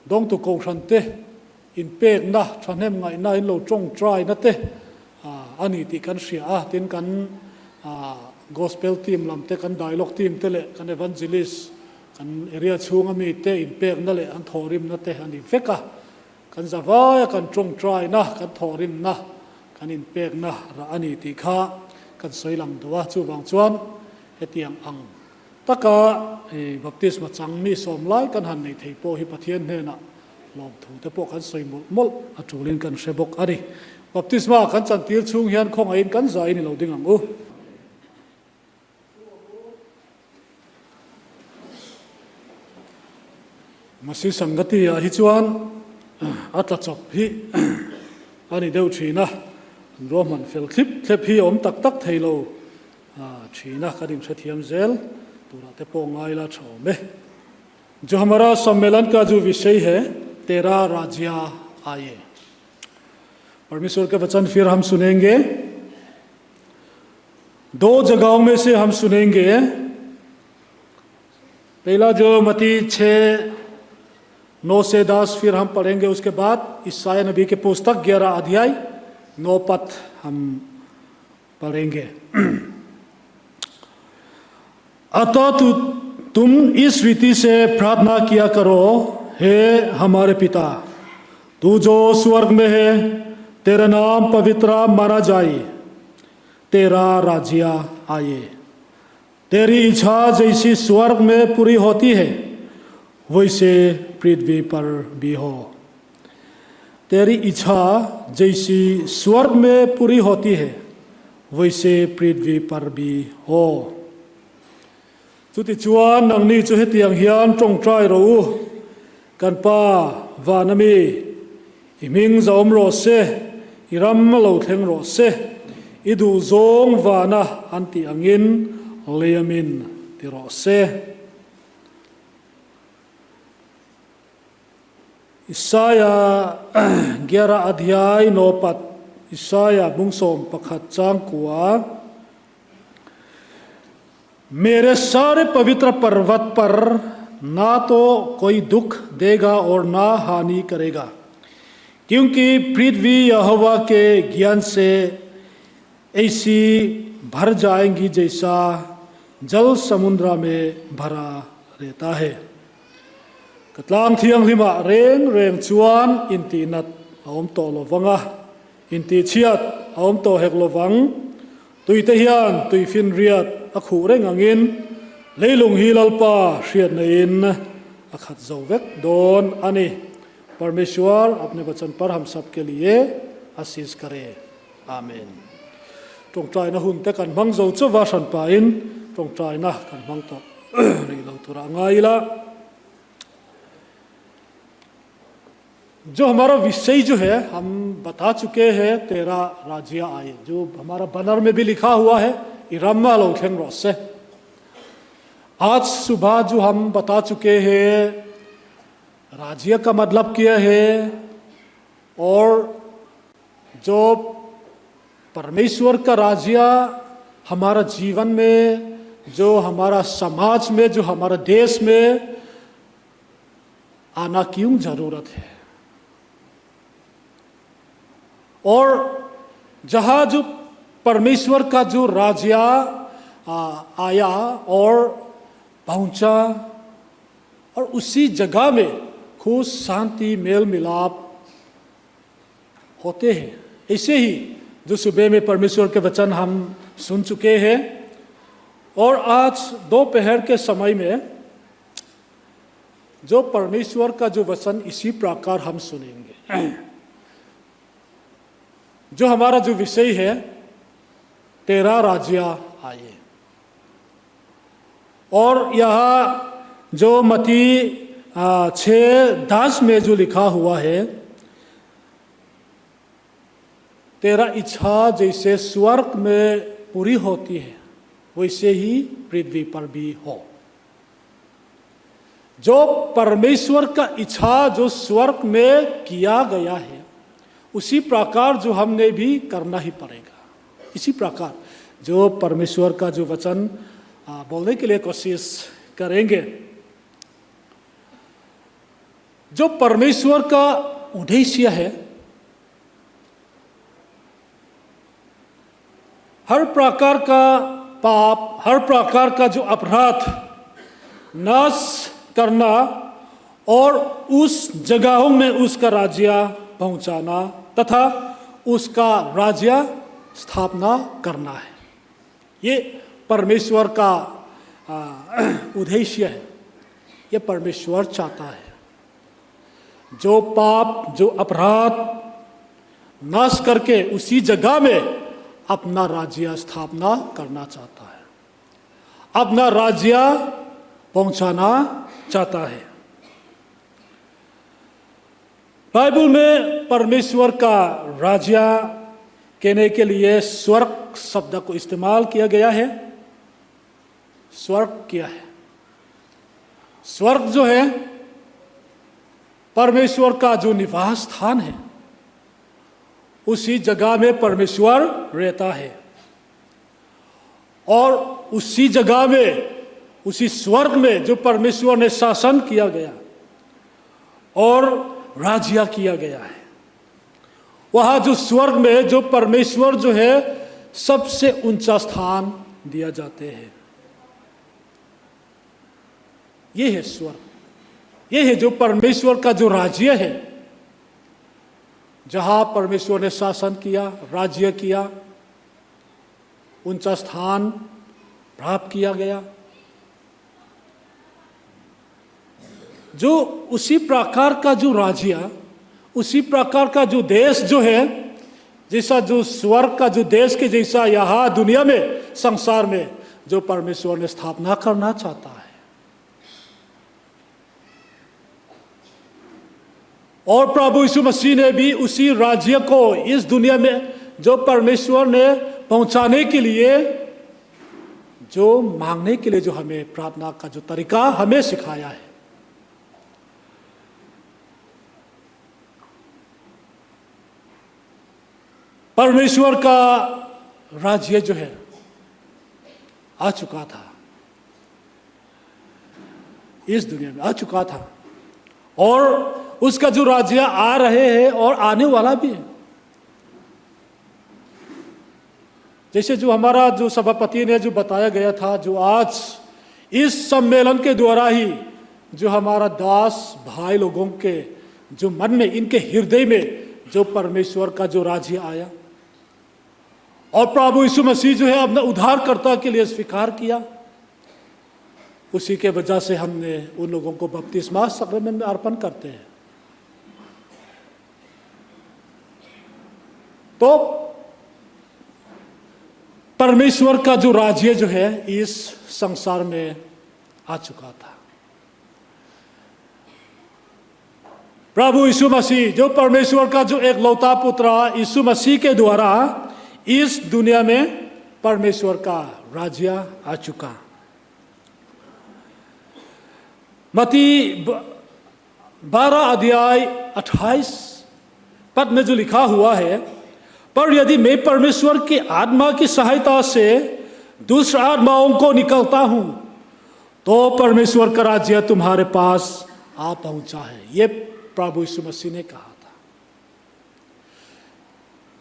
dong tu ko ran te in pek na thanem ngai na in lo chong try na te ani ti kan sia tin kan gospel team lam te kan dialogue team te le kan evangelist kan area chunga mi te in pek na le an thorim na te ani feka kan zawaya kan chong try na kan thorim na kan in pek na ra ani ti kha kan soilam duwa chu wang chuan hetiang ang taka baptisma changmi som lai kan han nei thei po hi pathian he na lom thu te po kan soi mol atulin kan sebok ari baptisma kan chan til chung hian khong ain kan zai ni lo ding ang u masi sangati hi chuan atla chop hi ani deu thina roman fel clip hi om tak tak theilo thina kadim sathiam zel पूरा ते पोंगाइला छो में जो हमारा सम्मेलन का जो विषय है तेरा राज्य आए परमेश्वर के वचन फिर हम सुनेंगे दो जगहों में से हम सुनेंगे पहला जो मत्ती 6:9 से 10 फिर हम पढ़ेंगे उसके बाद ईसाया नबी के पुस्तक 11 अध्याय 9 पद हम पढ़ेंगे अतः तुम इस रीति से प्रार्थना किया करो हे हमारे पिता तू जो स्वर्ग में है तेरा नाम पवित्र माना जाए तेरा राज्य आए तेरी इच्छा जैसी स्वर्ग में पूरी होती है वैसे पृथ्वी पर भी हो तेरी इच्छा जैसी स्वर्ग में पूरी होती है वैसे पृथ्वी पर भी हो chuti chuan nang ni chu hetiang hian tong trai ro kan pa vanami iming zom ro se iram lo thleng ro se idu zong wana anti angin leamin ti ro se Isaya 11 अध्याय 9 पद Isaya bungsom pakhat chang kuwa मेरे सारे पवित्र पर्वत पर ना तो कोई दुख देगा और ना हानि करेगा क्योंकि पृथ्वी यहोवा के ज्ञान से ऐसी भर जाएंगी जैसा जल समुद्र में भरा रहता है कतलांग थियंग लिमा रेंग रेंग चुआन इंती नत ओम तो लोवंगा इंती छियत ओम तो हेक लोवंग तुई तेहियान तुई फिन रियत अखु रेंग angin leilung hilalpa hriat nein akhat zovek don ani परमेश्वर अपने वचन पर हम सब के लिए आशीष करे आमीन tongtrai na hun te kan mang zo chu wa san pa in tongtrai na kan mang to ri lo tura ngai la जो हमारा विषय जो है हम बता चुके हैं तेरा राज्य आए जो हमारा बैनर में भी लिखा हुआ है इरामा लोथेंग रोसे आज सुबह जो हम बता चुके हैं राज्य का मतलब क्या है और जो परमेश्वर का राज्य हमारा जीवन में जो हमारा समाज में जो हमारा देश में आना क्यों जरूरत है और जहाँ जो परमेश्वर का जो राज्य आया और पहुंचा और उसी जगह में खुश शांति मेल मिलाप होते हैं ऐसे ही जो सुबह में परमेश्वर के वचन हम सुन चुके हैं और आज दोपहर के समय में जो परमेश्वर का जो वचन इसी प्रकार हम सुनेंगे जो हमारा जो विषय है तेरा राज्य आए और यहाँ जो मत्ती 6:10 में जो लिखा हुआ है तेरा इच्छा जैसे स्वर्ग में पूरी होती है वैसे ही पृथ्वी पर भी हो जो परमेश्वर का इच्छा जो स्वर्ग में किया गया है, उसी प्रकार जो हमने भी करना ही पड़ेगा। इसी प्रकार जो परमेश्वर का जो वचन बोलने के लिए कोशिश करेंगे। जो परमेश्वर का उद्देश्य है, हर प्रकार का पाप, हर प्रकार का जो अपराध नाश करना और उस जगहों में उसका राज्य पहुंचाना तथा उसका राज्य स्थापना करना है। ये परमेश्वर का उद्देश्य है। ये परमेश्वर चाहता है। जो पाप, जो अपराध नाश करके उसी जगह में अपना राज्य स्थापना करना चाहता है, अपना राज्य पहुंचाना चाहता है। बाइबल में परमेश्वर का राज्य कहने के लिए स्वर्ग शब्द को इस्तेमाल किया गया है। स्वर्ग क्या है? स्वर्ग जो है परमेश्वर का जो निवास स्थान है, उसी जगह में परमेश्वर रहता है और उसी जगह में, उसी स्वर्ग में जो परमेश्वर ने शासन किया गया और राज्य किया गया है, वहाँ जो स्वर्ग में जो परमेश्वर जो है सबसे ऊंचा स्थान दिया जाते हैं। ये है स्वर्ग। ये है जो परमेश्वर का जो राज्य है, जहाँ परमेश्वर ने शासन किया, राज्य किया, ऊंचा स्थान प्राप्त किया गया। जो उसी प्रकार का जो राज्य, उसी प्रकार का जो देश जो है, जैसा जो स्वर्ग का जो देश के जैसा यहाँ दुनिया में, संसार में जो परमेश्वर ने स्थापना करना चाहता है। और प्रभु यीशु मसीह ने भी उसी राज्य को इस दुनिया में जो परमेश्वर ने पहुंचाने के लिए, जो मांगने के लिए जो हमें प्रार्थना का जो तरीका हमें सिखाया है। परमेश्वर का राज्य जो है आ चुका था, इस दुनिया में आ चुका था और उसका जो राज्य आ रहे हैं और आने वाला भी है। जैसे जो हमारा जो सभापति ने जो बताया गया था, जो आज इस सम्मेलन के द्वारा ही जो हमारा दास भाई लोगों के जो मन में, इनके हृदय में जो परमेश्वर का जो राज्य आया और प्रभु यीशु मसीह जो है अपना उद्धारकर्ता के लिए स्वीकार किया, उसी के वजह से हमने उन लोगों को बपतिस्मा सक्रमेंट में अर्पण करते हैं। तो परमेश्वर का जो राज्य जो है इस संसार में आ चुका था। प्रभु यीशु मसीह जो परमेश्वर का जो एक लौता पुत्र यीशु मसीह के द्वारा इस दुनिया में परमेश्वर का राज्य आ चुका। मत्ती 12 अध्याय 28 पद में जो लिखा हुआ है, पर यदि मैं परमेश्वर की आत्मा की सहायता से दूसरे आत्माओं को निकलता हूं तो परमेश्वर का राज्य तुम्हारे पास आ पहुंचा है। ये प्रभु यीशु मसीह ने कहा था।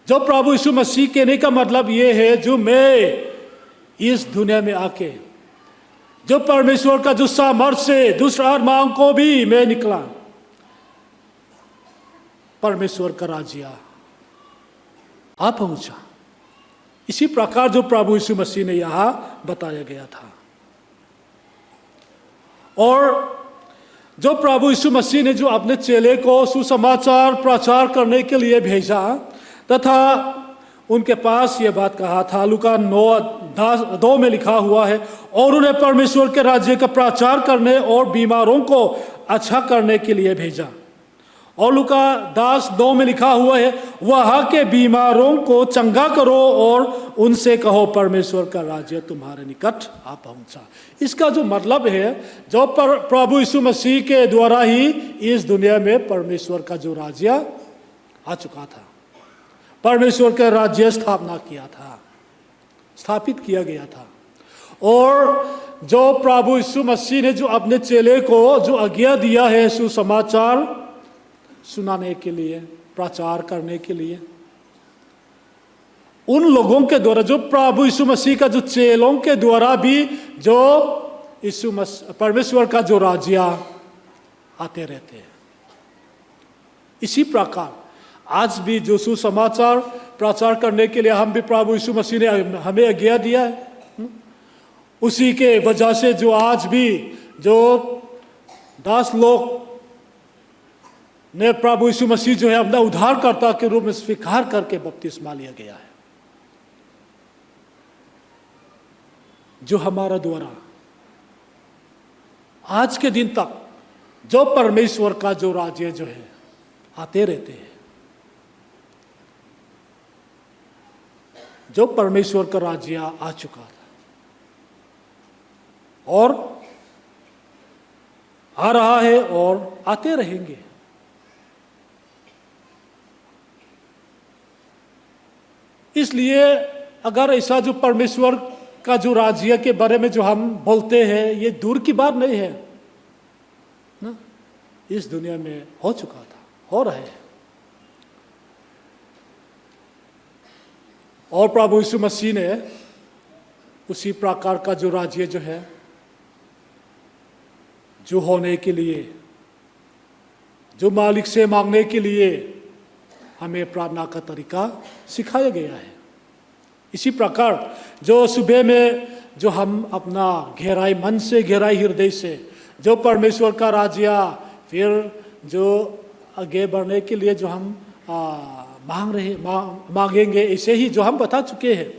जो प्रभु यीशु मसीह कहने का मतलब ये है, जो मैं इस दुनिया में आके जो परमेश्वर का जो सामर्थ्य से दूसरे आत्माओं को भी मैं निकला, परमेश्वर का राज्य आ पहुंचा। इसी प्रकार जो प्रभु यीशु मसीह ने यहां बताया गया था। और जो प्रभु यीशु मसीह ने जो अपने चेले को सुसमाचार प्रचार करने के लिए भेजा तथा उनके पास ये बात कहा था, लूका 9:2 में लिखा हुआ है, और उन्हें परमेश्वर के राज्य का प्रचार करने और बीमारों को अच्छा करने के लिए भेजा और लूका 10:2 में लिखा हुआ है, वहां के बीमारों को चंगा करो और उनसे कहो परमेश्वर का राज्य तुम्हारे निकट आ पहुंचा। इसका जो मतलब है, जो प्रभु यीशु मसीह के द्वारा ही इस दुनिया में परमेश्वर का जो राज्य आ चुका था, परमेश्वर का राज्य स्थापित किया गया था। और जो प्रभु यीशु मसीह ने जो अपने चेले को जो आज्ञा दिया है सुसमाचार सुनाने के लिए, प्रचार करने के लिए, उन लोगों के द्वारा, जो प्रभु यीशु मसीह का जो चेलों के द्वारा भी जो परमेश्वर का जो राज्य आते रहते हैं। इसी प्रकार आज भी जो सुसमाचार प्रचार करने के लिए हम भी प्रभु यीशु मसीह ने हमें आज्ञा दिया है, उसी के वजह से जो आज भी जो 10 लोग ने प्रभु यीशु मसीह जो है अपना उद्धारकर्ता के रूप में स्वीकार करके बपतिस्मा लिया गया है, जो हमारा द्वारा आज के दिन तक जो परमेश्वर का जो राज्य जो है आते रहते हैं, जो परमेश्वर का राज्य आ चुका था और आ रहा है और आते रहेंगे। इसलिए अगर ऐसा जो परमेश्वर का जो राज्य के बारे में जो हम बोलते हैं, ये दूर की बात नहीं है ना, इस दुनिया में हो चुका था, हो रहा है। और प्रभु यीशु मसीह ने उसी प्रकार का जो राज्य जो है जो होने के लिए, जो मालिक से मांगने के लिए हमें प्रार्थना का तरीका सिखाया गया है। इसी प्रकार जो सुबह में जो हम अपना गहराई मन से, गहराई हृदय से जो परमेश्वर का राज्य फिर जो आगे बढ़ने के लिए जो हम मांगेंगे, ऐसे ही जो हम बता चुके हैं।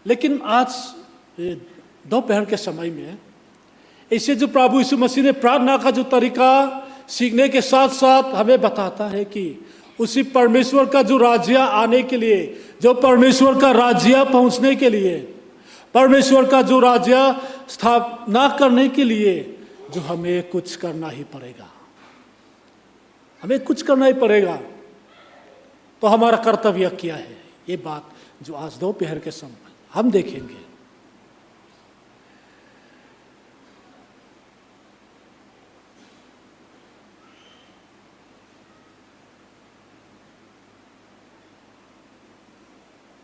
लेकिन आज दोपहर के समय में ऐसे जो प्रभु यीशु मसीह ने प्रार्थना का जो तरीका सीखने के साथ साथ हमें बताता है कि उसी परमेश्वर का जो राज्य आने के लिए, जो परमेश्वर का राज्य पहुंचने के लिए, परमेश्वर का जो राज्य स्थापना करने के लिए जो हमें कुछ करना ही पड़ेगा, हमें कुछ करना ही पड़ेगा। तो हमारा कर्तव्य क्या है, ये बात जो आज दोपहर के समय हम देखेंगे।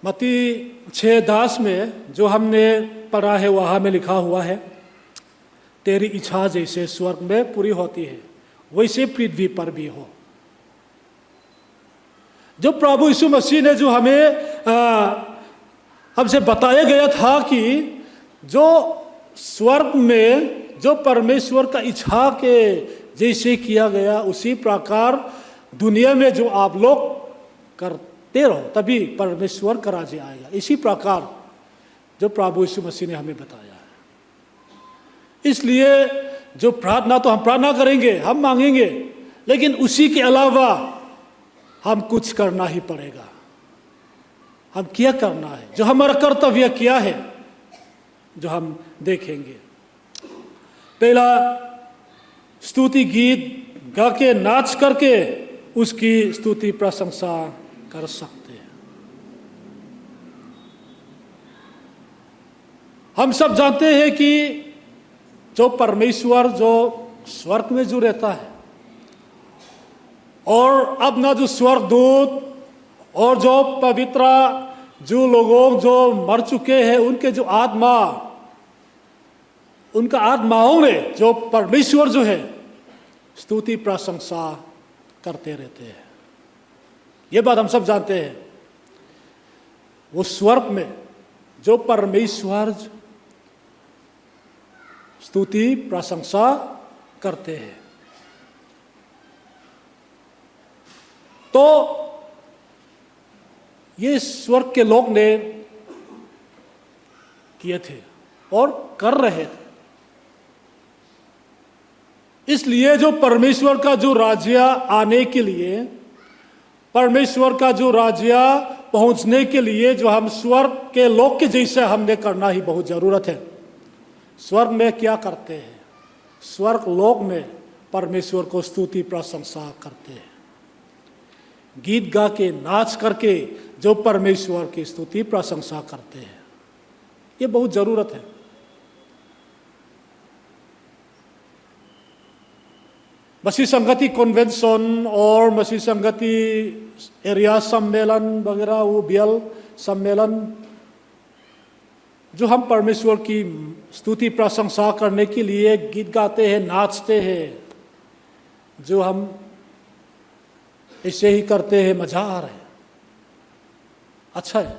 मत्ती 6:10 में जो हमने पढ़ा है वहाँ में लिखा हुआ है, तेरी इच्छा जैसे स्वर्ग में पूरी होती है वैसे पृथ्वी पर भी हो। जो प्रभु यीशु मसीह ने जो हमें हमसे बताया गया था कि जो स्वर्ग में जो परमेश्वर का इच्छा के जैसे किया गया, उसी प्रकार दुनिया में जो आप लोग करते रहो तभी परमेश्वर का राज्य आएगा। इसी प्रकार जो प्रभु यीशु मसीह ने हमें बताया है। इसलिए जो प्रार्थना तो हम प्रार्थना करेंगे, हम मांगेंगे, लेकिन उसी के अलावा हम कुछ करना ही पड़ेगा। हम क्या करना है, जो हमारा कर्तव्य क्या है, जो हम देखेंगे। पहला, स्तुति गीत गा के नाच करके उसकी स्तुति प्रशंसा कर सकते हैं। हम सब जानते हैं कि जो परमेश्वर जो स्वर्ग में जो रहता है, और अब ना जो स्वर्गदूत और जो पवित्र जो लोगों जो मर चुके हैं, उनके जो आत्मा, उनका आत्माओं ने जो परमेश्वर जो है स्तुति प्रशंसा करते रहते हैं। ये बात हम सब जानते हैं। वो स्वर्ग में जो परमेश्वर स्तुति प्रशंसा करते हैं। तो ये स्वर्ग के लोग ने किए थे और कर रहे थे। इसलिए जो परमेश्वर का जो राज्य आने के लिए, परमेश्वर का जो राज्य पहुंचने के लिए जो हम स्वर्ग के लोक के जैसे हमने करना ही बहुत जरूरत है। स्वर्ग में क्या करते हैं? स्वर्ग लोक में परमेश्वर को स्तुति प्रशंसा करते हैं, गीत गा के नाच करके जो परमेश्वर की स्तुति प्रशंसा करते हैं। ये बहुत जरूरत है। मसीह संगति कन्वेंशन और मसीह संगति एरिया सम्मेलन वगैरह, वो बियल सम्मेलन, जो हम परमेश्वर की स्तुति प्रशंसा करने के लिए गीत गाते हैं, नाचते हैं, जो हम ऐसे ही करते हैं, मजा आ रहा है, अच्छा है,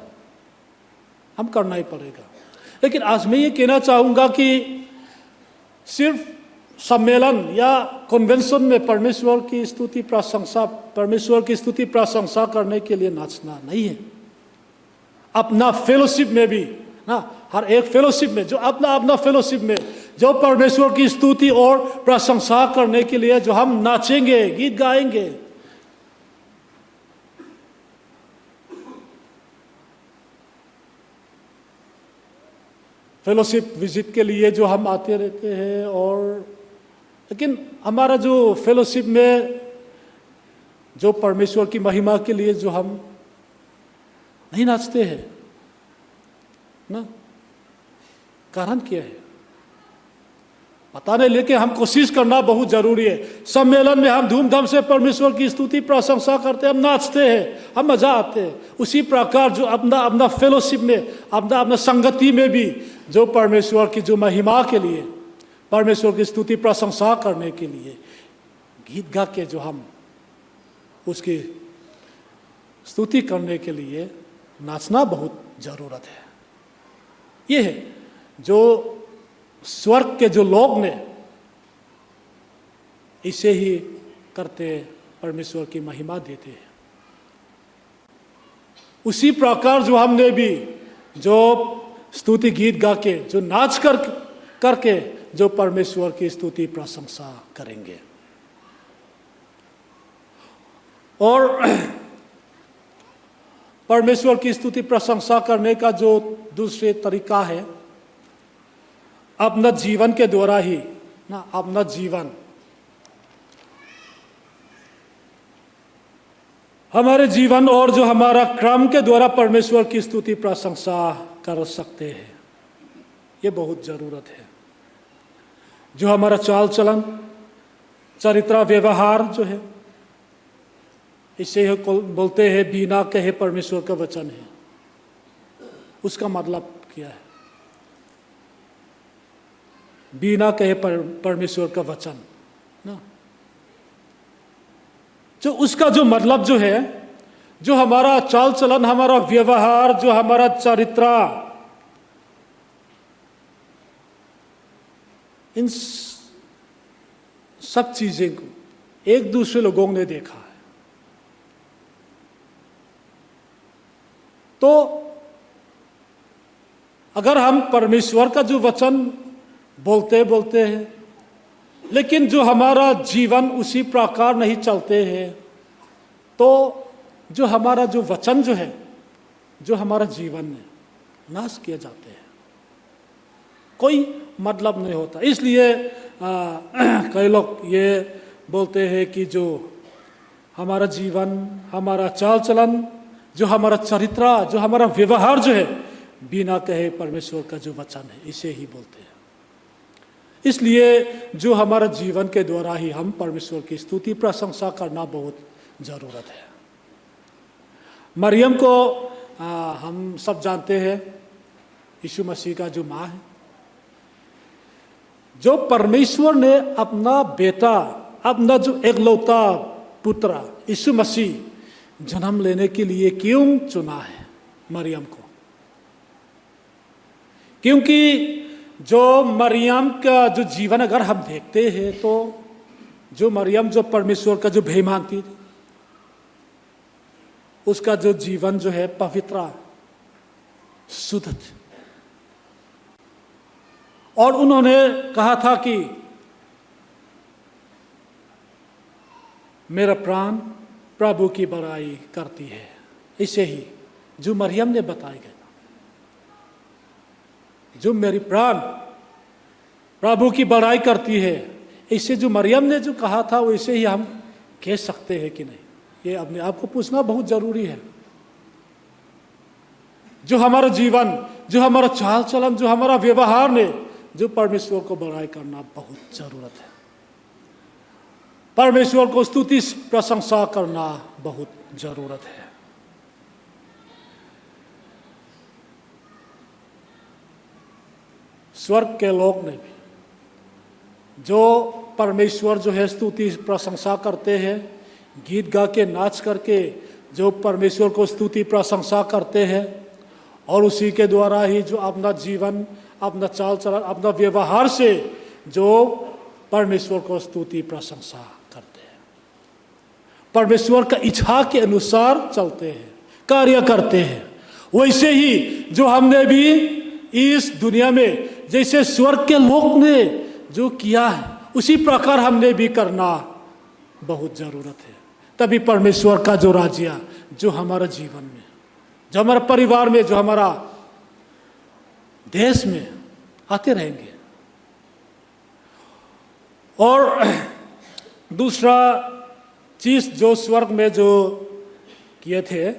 हम करना ही पड़ेगा। लेकिन आज मैं ये कहना चाहूँगा कि सिर्फ सम्मेलन या कन्वेंशन में परमेश्वर की स्तुति प्रशंसा, परमेश्वर की स्तुति प्रशंसा करने के लिए नाचना नहीं है। अपना फेलोशिप में भी ना, हर एक फेलोशिप में, जो अपना अपना फेलोशिप में जो परमेश्वर की स्तुति और प्रशंसा करने के लिए जो हम नाचेंगे, गीत गाएंगे, फेलोशिप विजिट के लिए जो हम आते रहते हैं, और लेकिन हमारा जो फेलोशिप में जो परमेश्वर की महिमा के लिए जो हम नहीं नाचते हैं ना, कारण क्या है पता नहीं, लेकिन हम कोशिश करना बहुत जरूरी है। सम्मेलन में हम धूमधाम से परमेश्वर की स्तुति प्रशंसा करते हैं, हम नाचते हैं, हम मजा आते हैं। उसी प्रकार जो अपना अपना फेलोशिप में, अपना अपना संगति में भी जो परमेश्वर की जो महिमा के लिए, परमेश्वर की स्तुति प्रशंसा करने के लिए गीत गा के जो हम उसकी स्तुति करने के लिए नाचना बहुत जरूरत है। ये है जो स्वर्ग के जो लोग ने इसे ही करते परमेश्वर की महिमा देते हैं। उसी प्रकार जो हमने भी जो स्तुति गीत गा के, जो नाच करके जो परमेश्वर की स्तुति प्रशंसा करेंगे। और परमेश्वर की स्तुति प्रशंसा करने का जो दूसरे तरीका है, अपना जीवन के द्वारा ही ना, अपना जीवन, हमारे जीवन और जो हमारा क्रम के द्वारा परमेश्वर की स्तुति प्रशंसा कर सकते हैं। ये बहुत जरूरत है। जो हमारा चाल चलन, चरित्र, व्यवहार जो है, इसे बोलते हैं बिना कहे परमेश्वर का वचन है। उसका मतलब क्या है? बिना कहे परमेश्वर का वचन ना, जो उसका जो मतलब जो है, जो हमारा चाल चलन, हमारा व्यवहार, जो हमारा चरित्र, इन सब चीजें को एक दूसरे लोगों ने देखा है। तो अगर हम परमेश्वर का जो वचन बोलते हैं, लेकिन जो हमारा जीवन उसी प्रकार नहीं चलते हैं, तो जो हमारा जो वचन जो है, जो हमारा जीवन में नाश किए जाते हैं, कोई मतलब नहीं होता। इसलिए कई लोग ये बोलते हैं कि जो हमारा जीवन, हमारा चाल चलन, जो हमारा चरित्र, जो हमारा व्यवहार जो है, बिना कहे परमेश्वर का जो वचन है, इसे ही बोलते हैं। इसलिए जो हमारा जीवन के द्वारा ही हम परमेश्वर की स्तुति प्रशंसा करना बहुत जरूरत है। मरियम को हम सब जानते हैं, यीशु मसीह का जो माँ है, जो परमेश्वर ने अपना बेटा, अपना जो एकलौता पुत्र यीशु मसीह जन्म लेने के लिए क्यों चुना है मरियम को? क्योंकि जो मरियम का जो जीवन अगर हम देखते हैं, तो जो मरियम जो परमेश्वर का जो भय मानती थी, उसका जो जीवन जो है पवित्र, शुद्ध था। और उन्होंने कहा था कि मेरा प्राण प्रभु की बड़ाई करती है। इसे ही जो मरियम ने बताया गया, जो मेरी प्राण प्रभु की बड़ाई करती है, इसे जो मरियम ने जो कहा था वैसे ही हम कह सकते हैं कि नहीं? ये अपने आप को पूछना बहुत जरूरी है। जो हमारा जीवन, जो हमारा चाल चलन, जो हमारा व्यवहार ने जो परमेश्वर को बड़ाई करना बहुत जरूरत है। परमेश्वर को स्तुति प्रशंसा करना बहुत जरूरत है। स्वर्ग के लोग ने भी जो परमेश्वर जो है स्तुति प्रशंसा करते हैं, गीत गा के नाच करके जो परमेश्वर को स्तुति प्रशंसा करते हैं, और उसी के द्वारा ही जो अपना जीवन, अपना चाल चलन, अपना व्यवहार से जो परमेश्वर को स्तुति प्रशंसा करते हैं, परमेश्वर का इच्छा के अनुसार चलते हैं, कार्य करते हैं, वैसे ही जो हमने भी इस दुनिया में जैसे स्वर्ग के लोग ने जो किया है, उसी प्रकार हमने भी करना बहुत जरूरत है। तभी परमेश्वर का जो राज्य जो हमारा जीवन में, जो हमारा परिवार में, जो हमारा देश में आते रहेंगे। और दूसरा चीज जो स्वर्ग में जो किए थे,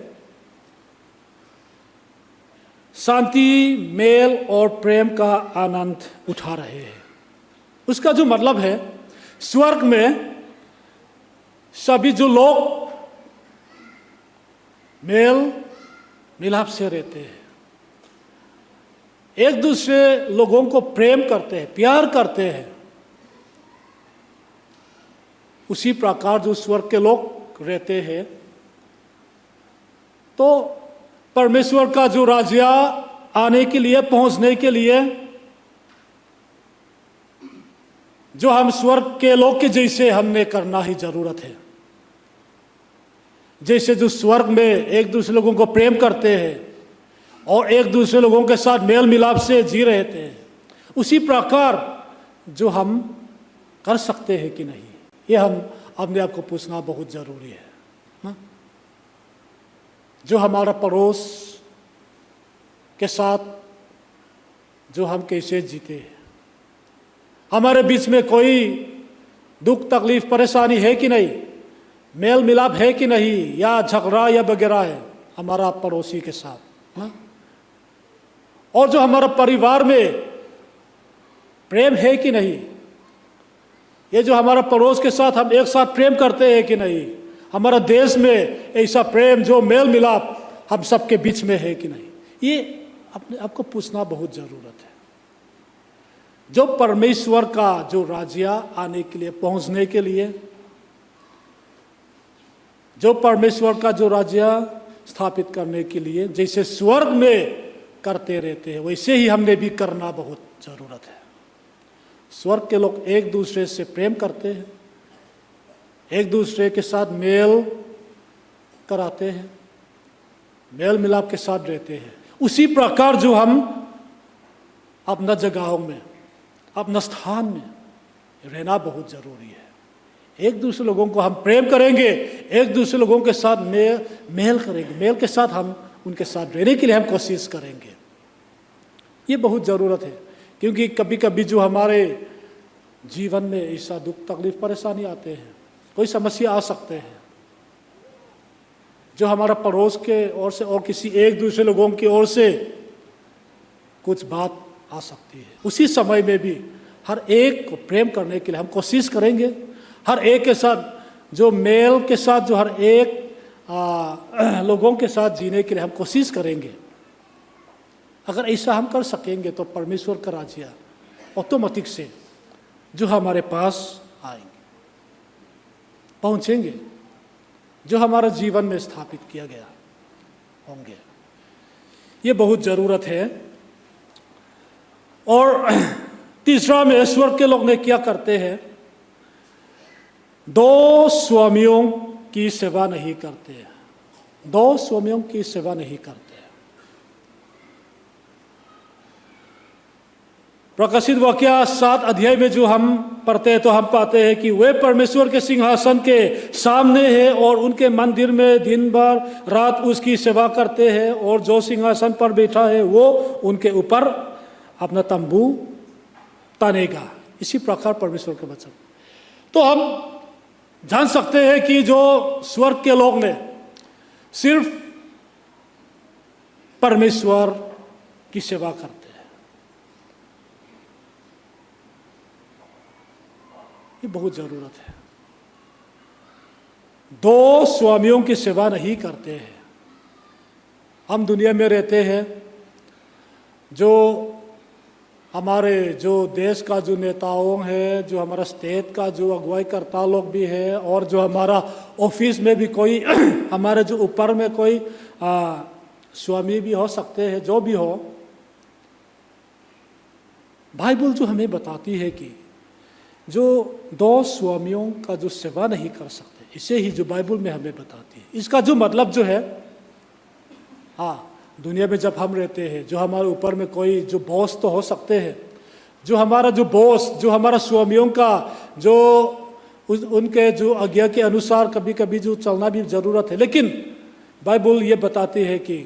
शांति, मेल और प्रेम का आनंद उठा रहे हैं। उसका जो मतलब है, स्वर्ग में सभी जो लोग मेल मिलाप से रहते हैं, एक दूसरे लोगों को प्रेम करते हैं, प्यार करते हैं, उसी प्रकार जो स्वर्ग के लोग रहते हैं। तो परमेश्वर का जो राज्य आने के लिए, पहुंचने के लिए, जो हम स्वर्ग के लोग के जैसे हमने करना ही जरूरत है। जैसे जो स्वर्ग में एक दूसरे लोगों को प्रेम करते हैं और एक दूसरे लोगों के साथ मेल मिलाप से जी रहे थे, उसी प्रकार जो हम कर सकते हैं कि नहीं, ये हम अपने आप को पूछना बहुत जरूरी है ना? जो हमारा पड़ोस के साथ जो हम कैसे जीते हैं, हमारे बीच में कोई दुख तकलीफ परेशानी है कि नहीं, मेल मिलाप है कि नहीं, या झगड़ा या वगैरह है हमारा पड़ोसी के साथ ना? और जो हमारा परिवार में प्रेम है कि नहीं, ये जो हमारा पड़ोस के साथ हम एक साथ प्रेम करते हैं कि नहीं, हमारा देश में ऐसा प्रेम जो मेल मिलाप हम सबके बीच में है कि नहीं, ये अपने आपको पूछना बहुत ज़रूरत है। जो परमेश्वर का जो राज्य आने के लिए, पहुंचने के लिए, जो परमेश्वर का जो राज्य स्थापित करने के लिए जैसे स्वर्ग में करते रहते हैं, वैसे ही हमने भी करना बहुत ज़रूरत है। स्वर्ग के लोग एक दूसरे से प्रेम करते हैं, एक दूसरे के साथ मेल कराते हैं, मेल मिलाप के साथ रहते हैं। उसी प्रकार जो हम अपना जगहों में, अपना स्थान में रहना बहुत ज़रूरी है। एक दूसरे लोगों को हम प्रेम करेंगे, एक दूसरे लोगों के साथ मेल करेंगे, मेल के साथ हम उनके साथ रहने के लिए हम कोशिश करेंगे। ये बहुत ज़रूरत है, क्योंकि कभी कभी जो हमारे जीवन में ऐसा दुख तकलीफ परेशानी आते हैं, कोई समस्या आ सकते हैं, जो हमारा पड़ोस के ओर से और किसी एक दूसरे लोगों की ओर से कुछ बात आ सकती है। उसी समय में भी हर एक को प्रेम करने के लिए हम कोशिश करेंगे, हर एक के साथ जो मेल के साथ जो हर एक लोगों के साथ जीने के लिए हम कोशिश करेंगे। अगर ऐसा हम कर सकेंगे तो परमेश्वर का राज्य ऑटोमेटिक से जो हमारे पास आएंगे, पहुंचेंगे, जो हमारा जीवन में स्थापित किया गया होंगे। ये बहुत ज़रूरत है। और तीसरा में स्वर्ग के लोग ने क्या करते हैं, दो स्वामियों की सेवा नहीं करते हैं, दो स्वामियों की सेवा नहीं करते हैं। प्रकाशित वाक्य 7 अध्याय में जो हम पढ़ते हैं तो हम पाते हैं कि वे परमेश्वर के सिंहासन के सामने है और उनके मंदिर में दिन भर रात उसकी सेवा करते हैं, और जो सिंहासन पर बैठा है वो उनके ऊपर अपना तंबू तानेगा। इसी प्रकार परमेश्वर के वचन। तो हम जान सकते हैं कि जो स्वर्ग के लोग ने सिर्फ परमेश्वर की सेवा करते हैं। ये बहुत जरूरत है। दो स्वामियों की सेवा नहीं करते हैं। हम दुनिया में रहते हैं, जो हमारे जो देश का जो नेताओं है, जो हमारा स्टेट का जो अगुवाई करता लोग भी है, और जो हमारा ऑफिस में भी कोई हमारे जो ऊपर में कोई स्वामी भी हो सकते हैं, जो भी हो। बाइबल जो हमें बताती है कि जो दो स्वामियों का जो सेवा नहीं कर सकते, इसे ही जो बाइबल में हमें बताती है। इसका जो मतलब जो है, दुनिया में जब हम रहते हैं, जो हमारे ऊपर में कोई जो बॉस तो हो सकते हैं, जो हमारा जो बॉस, जो हमारा स्वामियों का जो उनके जो आज्ञा के अनुसार कभी कभी जो चलना भी जरूरत है। लेकिन बाइबल ये बताती है कि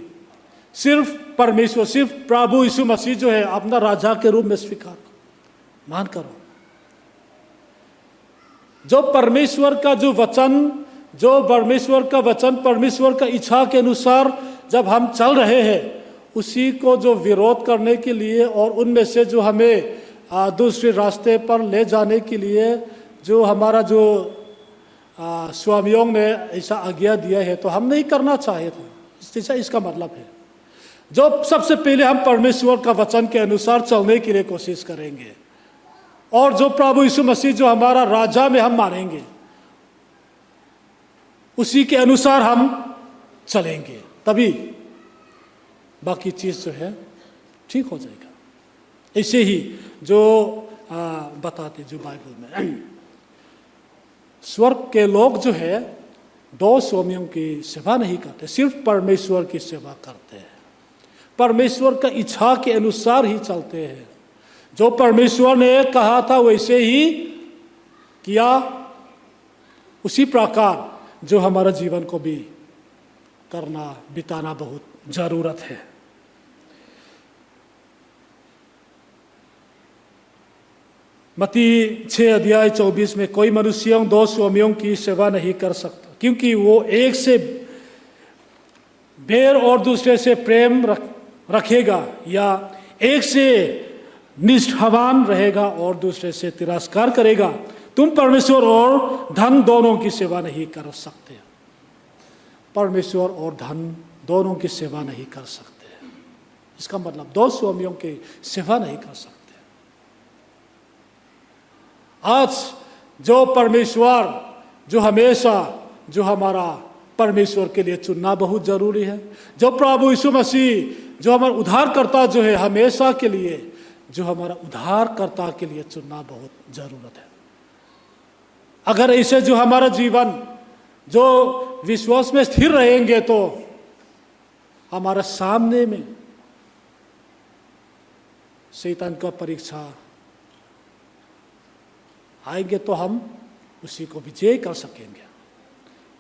सिर्फ परमेश्वर, सिर्फ प्रभु यीशु मसीह जो है अपना राजा के रूप में स्वीकार मान करो। जो परमेश्वर का जो वचन, जो परमेश्वर का वचन, परमेश्वर का इच्छा के अनुसार जब हम चल रहे हैं, उसी को जो विरोध करने के लिए और उनमें से जो हमें दूसरे रास्ते पर ले जाने के लिए जो हमारा जो स्वामियों ने ऐसा आज्ञा दिया है, तो हम नहीं करना चाहे थे। इसका मतलब है जो सबसे पहले हम परमेश्वर का वचन के अनुसार चलने के लिए कोशिश करेंगे, और जो प्रभु यीशु मसीह जो हमारा राजा में हम मानेंगे, उसी के अनुसार हम चलेंगे, तभी बाकी चीज जो है ठीक हो जाएगा। ऐसे ही जो बताते जो बाइबल में स्वर्ग के लोग जो है दो स्वामियों की सेवा नहीं करते, सिर्फ परमेश्वर की सेवा करते हैं। परमेश्वर का इच्छा के अनुसार ही चलते हैं। जो परमेश्वर ने कहा था वैसे ही किया, उसी प्रकार जो हमारा जीवन को भी करना, बिताना बहुत जरूरत है। मत्ती 6 अध्याय 24 में कोई मनुष्य दो स्वामियों की सेवा नहीं कर सकता, क्योंकि वो एक से बैर और दूसरे से प्रेम रखेगा, या एक से निष्ठावान रहेगा और दूसरे से तिरस्कार करेगा। तुम परमेश्वर और धन दोनों की सेवा नहीं कर सकते। परमेश्वर और धन दोनों की सेवा नहीं कर सकते। इसका मतलब दो स्वामियों की सेवा नहीं कर सकते। आज जो परमेश्वर जो हमेशा जो हमारा परमेश्वर के लिए चुनना बहुत जरूरी है। जो प्रभु यीशु मसीह जो हमारा उद्धारकर्ता जो है, हमेशा के लिए जो हमारा उद्धारकर्ता के लिए चुनना बहुत जरूरत है। अगर ऐसे जो हमारा जीवन जो विश्वास में स्थिर रहेंगे, तो हमारे सामने में शैतान का परीक्षा आएंगे तो हम उसी को विजय कर सकेंगे।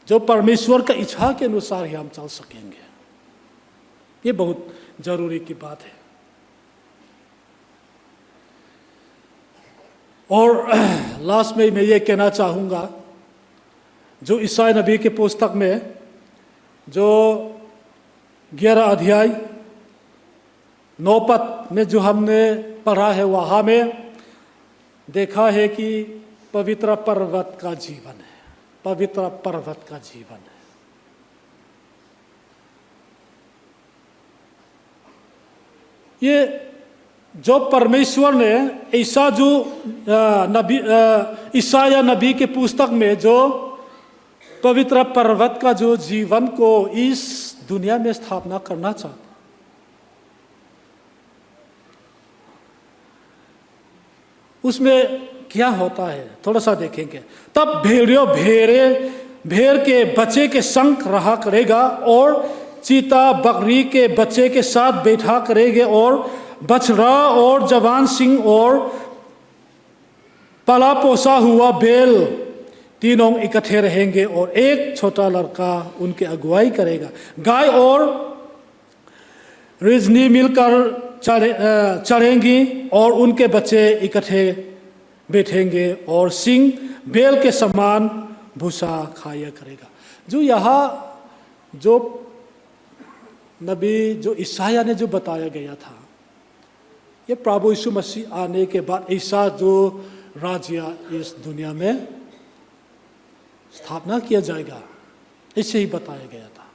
जो परमेश्वर का इच्छा के अनुसार ही हम चल सकेंगे। ये बहुत जरूरी की बात है। और लास्ट में मैं ये कहना चाहूँगा, जो ईसाई नबी के पुस्तक में जो 11 अध्याय 9 पद में जो हमने पढ़ा है, वहाँ में देखा है कि पवित्र पर्वत का जीवन है। पवित्र पर्वत का जीवन है। ये जो परमेश्वर ने ऐसा जो नबी ईसाया नबी के पुस्तक में जो पवित्र पर्वत का जो जीवन को इस दुनिया में स्थापना करना चाहता, उसमें क्या होता है थोड़ा सा देखेंगे। तब भेड़ियों भेड़ के बच्चे के संग रहा करेगा, और चीता बकरी के बच्चे के साथ बैठा करेंगे, और बछड़ा और जवान सिंह और पला पोसा हुआ बैल तीनों इकट्ठे रहेंगे और एक छोटा लड़का उनकी अगुवाई करेगा। गाय और रिजनी मिलकर चढ़ेंगी और उनके बच्चे इकट्ठे बैठेंगे और सिंह बैल के समान भूसा खाया करेगा। जो यहाँ जो नबी जो ईसाया ने जो बताया गया था, ये प्रभु यीशु मसीह आने के बाद ऐसा जो राज्य इस दुनिया में स्थापना किया जाएगा, ऐसे ही बताया गया था।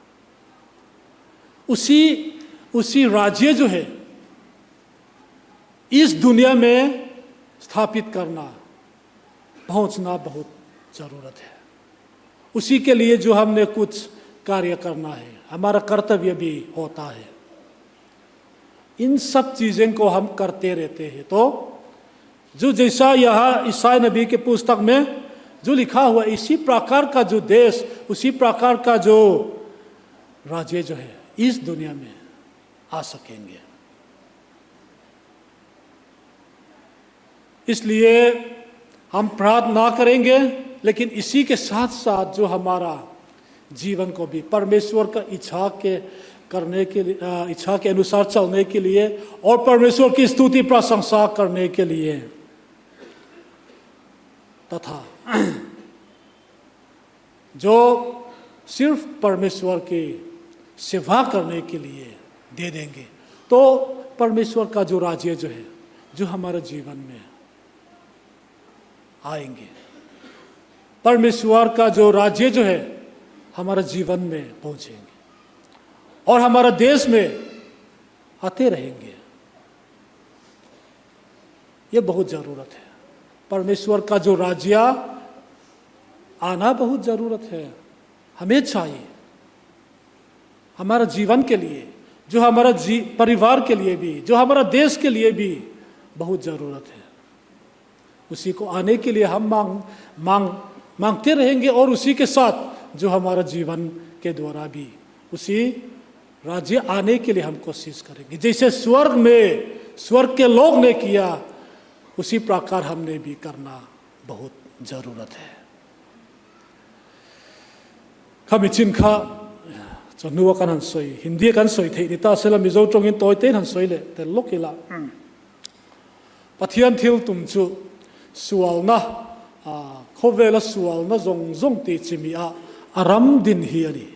उसी राज्य जो है इस दुनिया में स्थापित करना, पहुंचना बहुत जरूरत है। उसी के लिए जो हमने कुछ कार्य करना है, हमारा कर्तव्य भी होता है। इन सब चीज़ों को हम करते रहते हैं। तो जो जैसा यहाँ ईसाई नबी के पुस्तक में जो लिखा हुआ, इसी प्रकार का जो देश, उसी प्रकार का जो राज्य जो है इस दुनिया में आ सकेंगे। इसलिए हम प्रार्थना करेंगे, लेकिन इसी के साथ साथ जो हमारा जीवन को भी परमेश्वर का इच्छा के अनुसार चलने के लिए और परमेश्वर की स्तुति प्रशंसा करने के लिए तथा जो सिर्फ परमेश्वर की सेवा करने के लिए दे देंगे, तो परमेश्वर का जो राज्य जो है जो हमारे जीवन में आएंगे, परमेश्वर का जो राज्य जो है हमारे जीवन में पहुंचेंगे और हमारे देश में आते रहेंगे। ये बहुत ज़रूरत है। परमेश्वर का जो राज्य आना बहुत ज़रूरत है, हमें चाहिए। हमारा जीवन के लिए, जो हमारा परिवार के लिए भी, जो हमारा देश के लिए भी बहुत ज़रूरत है। उसी को आने के लिए हम मांगते रहेंगे और उसी के साथ जो हमारा जीवन के द्वारा भी उसी राज्य आने के लिए हम कोशिश करेंगे। जैसे स्वर्ग के लोग ने किया, उसी प्रकार हमने भी करना बहुत ज़रूरत है। कमी चिन्खा चनुआ kan han soi hindi kan soi thei ni ta sela mizo tongin toy ten han soi le te lokila pathian thil tum chu sualna khovela sualna zong ti chimia aram din hi ani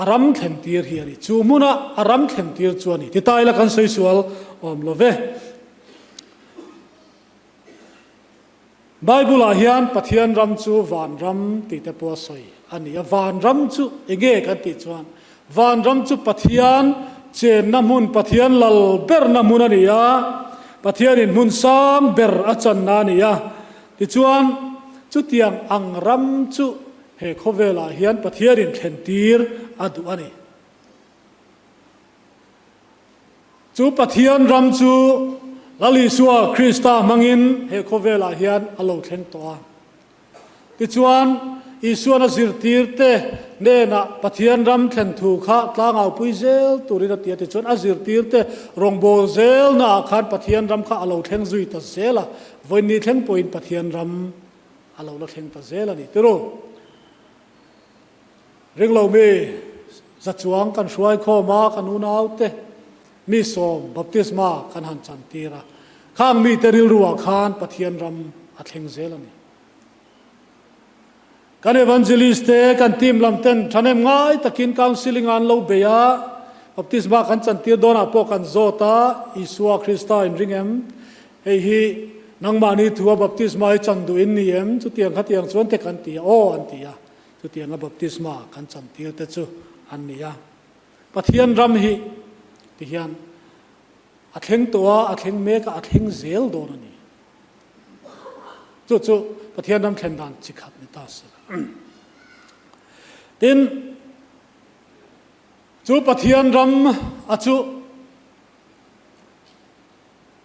aram khentir hi ani chumuna aram khentir chuani ti ta ila kan soi sual om love Bible ahian pathian ram chu van ram ti te po soi ani van ram chu ege ka ti chuan van ram chu pathian chen namun pathian lal ber namun ani ya pathian in mun sam ber achan na ni ya ti chuan chu tiang ang ram chu he khovela hian pathian in khentir adu ani chu pathian ram chu lali suwa Krista mangin he khovela hian alo thleng toa ti chuan isuana zirtirte ne na pathian ram thlen thu kha tlangau puizel turina tia ti chuan azirtirte rongbo zel na khan pathian ram kha alo thleng zui ta zela voini thleng point pathian ram alo la thleng ta zela ni tero ringlo me zachuang kan hruai kho ma kan unaute mi som baptisma kan han chan tira khang mi teril ruwa khan pathian ram athleng zelani kan evangelist te kan team lamten thanem ngai takin counseling an lo beya baptisma kan chan tir dona po kan zota isua Krista in ringem hei hi nangmani thua baptisma ai chan du in niem chu tiang khatiang chuan te kan tia o an tia chu tiang a baptisma kan chan tir te chu an nia pathian ram hi ti hian athleng towa athleng me ka athleng zel don ani chu pathian ram thlen dan chikhat ni ta se tin chu pathian ram achu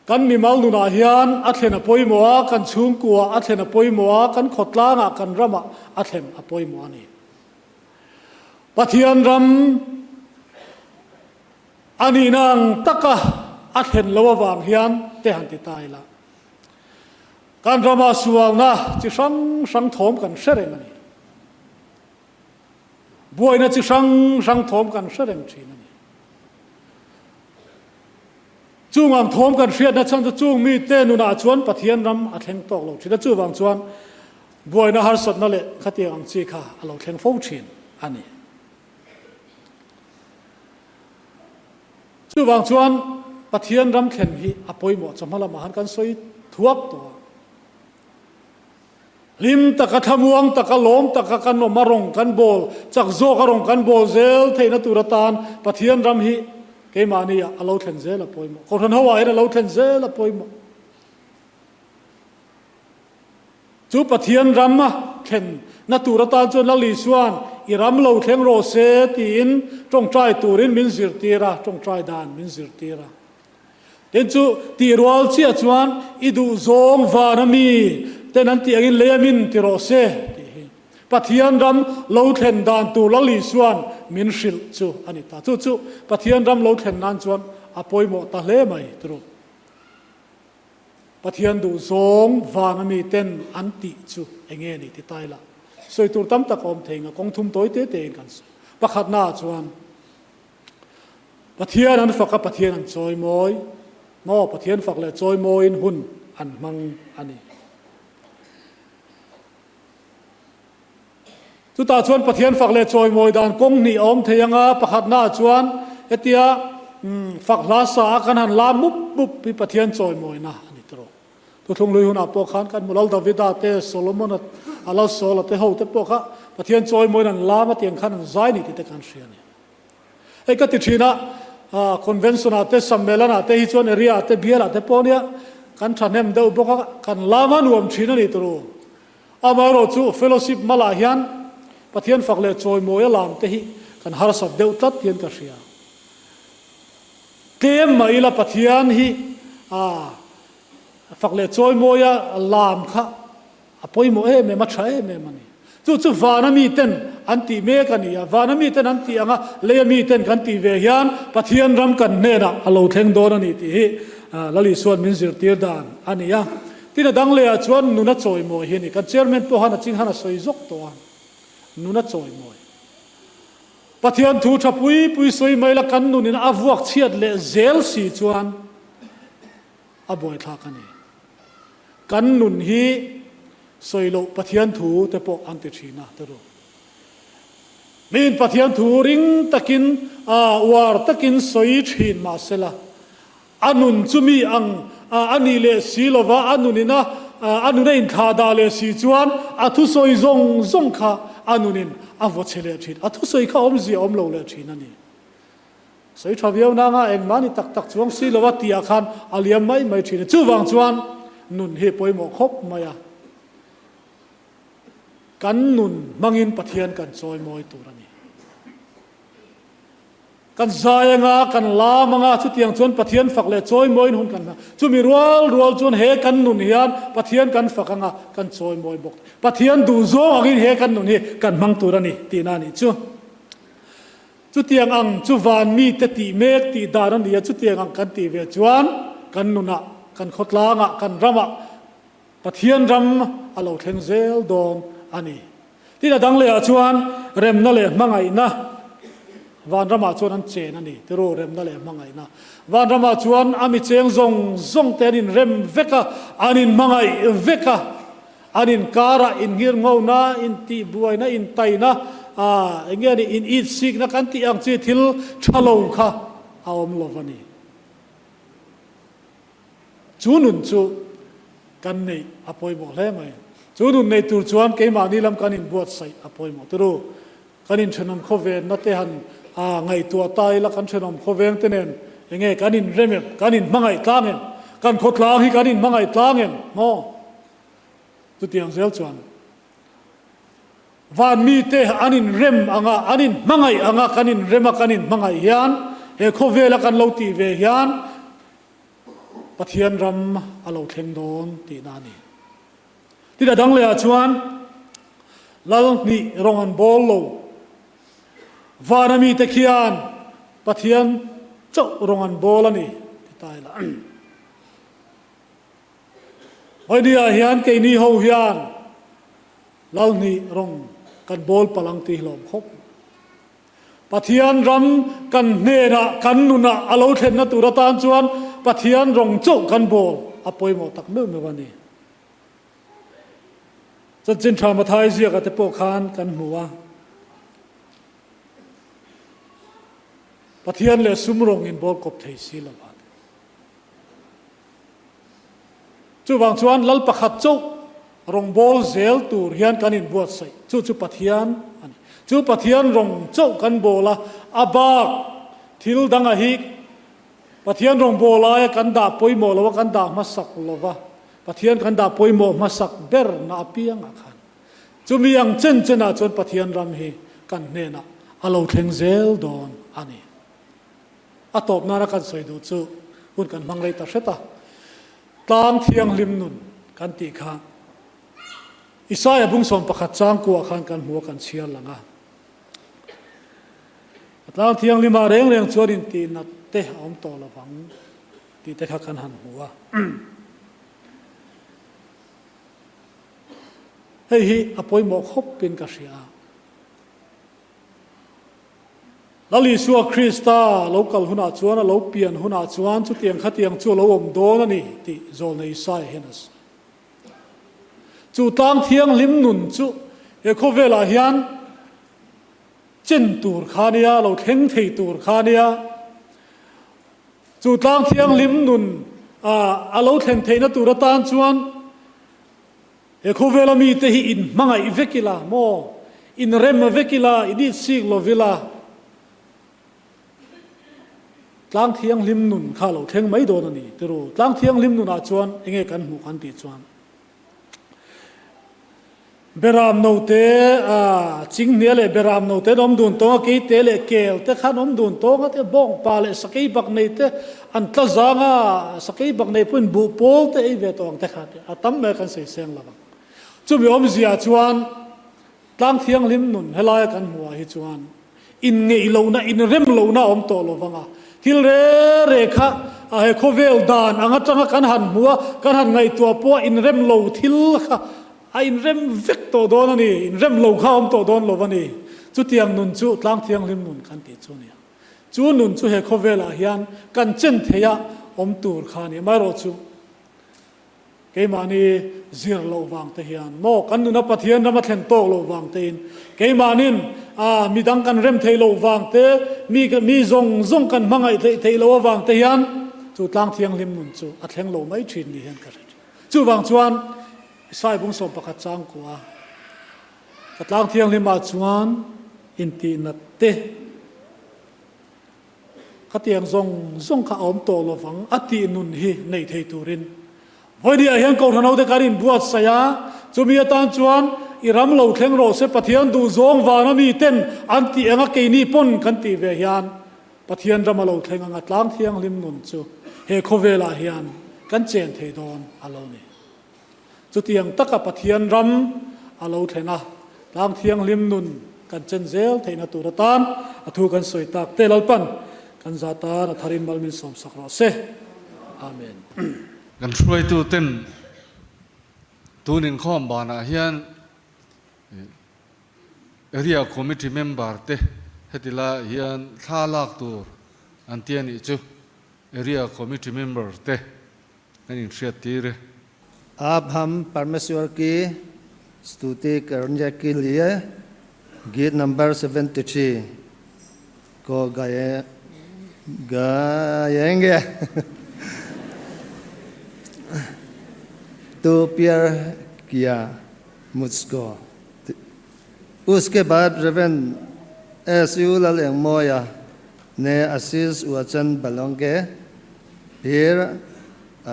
kan mi mal nu na hian athlen a poimoa kan chung kuwa athlen a poimoa kan khotlanga kan rama athlen a poimo ani pathian ram ani nang taka a then lo wang hian te han ti tai la kan rama suang na chi sang sang thom kan sereng ani buai na chi sang sang thom kan sereng thin ani chung ang thom kan hriat na chang chung mi te nu na chuan pathian ram a thleng tok lo thina chu wang chuan buai na har sat na le khati ang chi kha a lo thleng fo thin ani chu wang chuan pathian ram thlen hi apoi mo chamala mahan kan soi thuak to lim taka thamuang taka lom taka kan no marong kan bol chak zo karong kan bol zel theina turatan pathian ram hi ke mania alo thlen zel apoi mo ko ran hawa ina lo thlen zel apoi mo chu pathian ram ma thlen na turatan chu la li suan i ram lo thleng ro se tin tong trai turin min zir tira tong trai dan min zir tira den chu ti rual chia chuan i du zong vanami ten an ti angin leamin ti ro se pathian ram lo thlen dan tu la li suan min hril chu ani ta chu pathian ram lo thlen nan chuan apoi mo ta hle mai tru pathian du zong vanami ten an ti chu enge ni ti tai la soi tur tam ta kom thenga kong thum toi te te kan pakhat na chuan pathian an faka pathian an choi moi mo pathian fak le choi moi in hun an mang ani tu ta chuan pathian fak le choi moi dan kong ni om theyanga pakhat na chuan etia fak la sa kan han la mup mup pi pathian choi moi na ani tro tu thung lui hun apo khan kan mulal davida te solomon ala sol te ho te po kha pathian choi moi nan la ma tiang khan zai ni te kan hriani ei ka ti thina convention ate sammelan ate hi chuan area ate bial ate ponia kan thanem deuh boka kan lama nuam thina ni tro amaro chu fellowship mala hian pathian fakle choi moi lam te hi kan har sat deuh tat tian ka hria kem maila pathian hi fakle choi moya lam kha apoi mo me ma thae me mani chu vanami ten anti me kania vanami ten anti anga leami ten kan ti ve hian pathian ram kan ne na alo thleng don ani ti lali suan min zir tir dan ania tina dang le a chuan nuna choi mo hi ni kan chairman po hana ching hana soi zok to an nuna choi mo pathian thu pui soi mai la kan nunin avuak chiat le zel si chuan aboi tha kani kan nun hi soilo pathian thu te po anti thina te ro min pathian thu ring takin war takin soi thin ma sela anun chumi ang ani le silova anunina anuna in tha da le si chuan athu soi zong kha anunin avo chele thin athu soi kha om zi om lo le thin ani soi thaviau na nga eng mani tak chuang silova tia khan aliam mai thin chu wang chuan nun he poimo khop maya kan nun mangin pathian kan choi moi turani kan zaya nga kan la manga chu tiang chuan pathian fakle choi moi hun kan chu mi rual chuan he kan nun hian pathian kan fakanga kan choi moi bok pathian du zo angin he kan nun hi kan mang turani ti na ni chu tiang ang chu van mi te ti mek ti daran dia chu tiang ang kan ti ve chuan kan nuna kan khotlanga kan rama pathian ram alo thleng zel dong ani tina dang le a chuan rem na le mangai na van rama chuan an chen ani tero rem na le mangai na van rama chuan ami cheng zong tenin rem veka anin mangai veka anin kara in ngir ngau na in ti buai na in tai na engeni in eat sik na kan ti ang chi thil thalo kha awm lovani chunun chu kan nei apoi mo hle mai chunun nei tur chuan ke ma ni lam kanin buat sai apoi mo tero kanin thanom khoven na te han ngai tua tai la kan thanom khoveng tenen enge kanin remem kanin mangai tlangen kan khotlang hi kanin mangai tlangen mo tu tiang zel chuan van mi te anin rem anga anin mangai anga kanin rema kanin mangai hian he khovela kan lo ti ve hian pathian ram alo thleng don ti na ni ti da dang le a chuan lal ni rongan bol lo vanami te khian pathian chỗ rong an bol ani tai la oi dia hian ke ni ho hian lal ni rong kan bol palang ti hlom khop pathian ram kan ne na kan nu na alo then na tur tan chuan pathian rong chau kan bol apoi mo tak me me wani chin thama thai zia ka te po khan kan muwa pathian le sumrong in bol kop thei si la ba chu wang chuan lal pakhat chau rong bol zel tur hian kan in buat sai chu pathian ani chu pathian rong chau kan bola abak thil danga hi pathian rong bola kan da poimo lo kan da masak lova pathian kan da poimo masak ber na piang akhan chumi ang chen chena chon pathian ram hi kan ne na alo thleng zel don ani atop na ra kan soi du chu hun kan manglei ta hreta tlang thiang lim nun kan ti kha Isaya bung som pakhat chang ku akhan kan hmu kan chial langa atlang thiang lima reng reng chuan in ti na te om to lawang ti te kha kan han huwa hei hi apoi mo khop pin ka ria lali suwa krista local huna chuan a lo pian huna chuan chu tiang kha tiang chu lo om don ani ti zol nei sai henas chu tang thiang lim nun chu e khovela hian chen tur khania lo theng thei tur khania chu tang thiang lim nun a lo theng thei na tur tan chuan e khovela mi te hi in mangai vekila mo in rem vekila ini sik lo vila tlang thiang lim nun kha lo theng mai don ani tero tlang thiang lim nun a chuan enge kan hmu kan ti chuan beram no te ching ne le beram no te nom dun to ke te le kel te khan nom dun to te bong pa le sakei bak nei te an tla zanga sakei bak nei pun bu pol te e ve tong te kha atam me kan sei seng lawa chu mi om zia chuan tlang thiang lim nun helai kan hua hi chuan in ngei lo na in rem lo na om to lo wanga thil re kha a he khovel dan anga tanga kan han hua kan han ngai tua po in rem lo thil kha a in rem vek to don ani in rem lo kha om to don lo wani chu tiang nun chu tlang thiang lim nun kan ti chu nia chu nun chu he khovela hian kan chen theya om tur kha ni mai ro chu ke mani zir lo wang te hian mo kan nu na pathian rama thlen to lo wang te in ke manin mi dang kan rem thei lo wang te mi zong kan mangai thei lo wang te hian chu tlang thiang lim nun chu a thleng lo mai thin ni hian ka chu wang chuan sai bung som pakhat chang kwa katlang thiang lima chuan in ti na te khatiang zong kha om to lo wang ati nun hi nei thei turin voi dia hian ko thanau te karin buat saya chumi atan chuan iram lo thleng ro se pathian du zong wana mi ten anti anga ke ni pon kan ti ve hian pathian ram lo thleng anga tlang thiang lim nun chu he khovela hian kan chen thei don alo ni chu tiang taka pathian ram alo thena tlang thiang lim nun kan chen zel theina turatan athu kan soi tak te lalpan kan zata na tharin malmin som sakro se amen kan hruai tu ten tunin khom bana hian area committee member te hetila hian thalak tur antiani chu area committee member te anin hriat tire आप हम परमेश्वर की स्तुति करने के लिए गीत number 73 को गाएंगे तो प्यार किया मुझको उसके बाद रेवन एसयू ललेंग मोया ने आशीष वचन बलोंगे फिर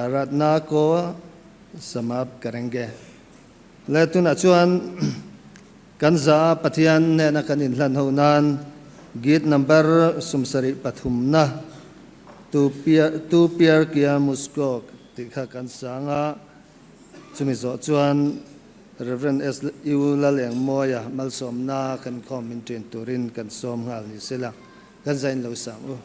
आराधना को समाप्त करेंगे लेकिन अचुअन कंजा पथियन ने न कनिन लन होनान गीत नंबर सुमसरी पथुमना तू प्यार किया मुझको दिखा कंसांगा चुमिजो चुअन रेवरेंड एस यू ललेंग मोया मलसोमना कन कॉमेंटेन तुरिन कन सोम हाल निसेला कंजाइन लो सामु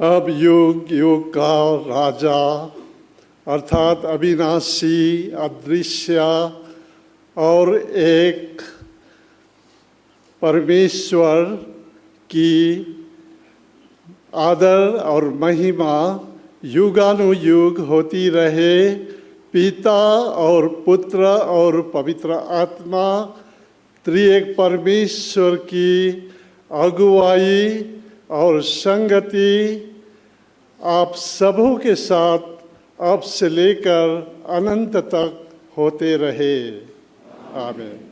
अब युग युग का राजा अर्थात अविनाशी, अदृश्य और एक परमेश्वर की आदर और महिमा युगानुयुग होती रहे। पिता और पुत्र और पवित्र आत्मा त्रिएक परमेश्वर की अगुवाई और संगति आप सबों के साथ अब से लेकर अनंत तक होते रहे। आमीन।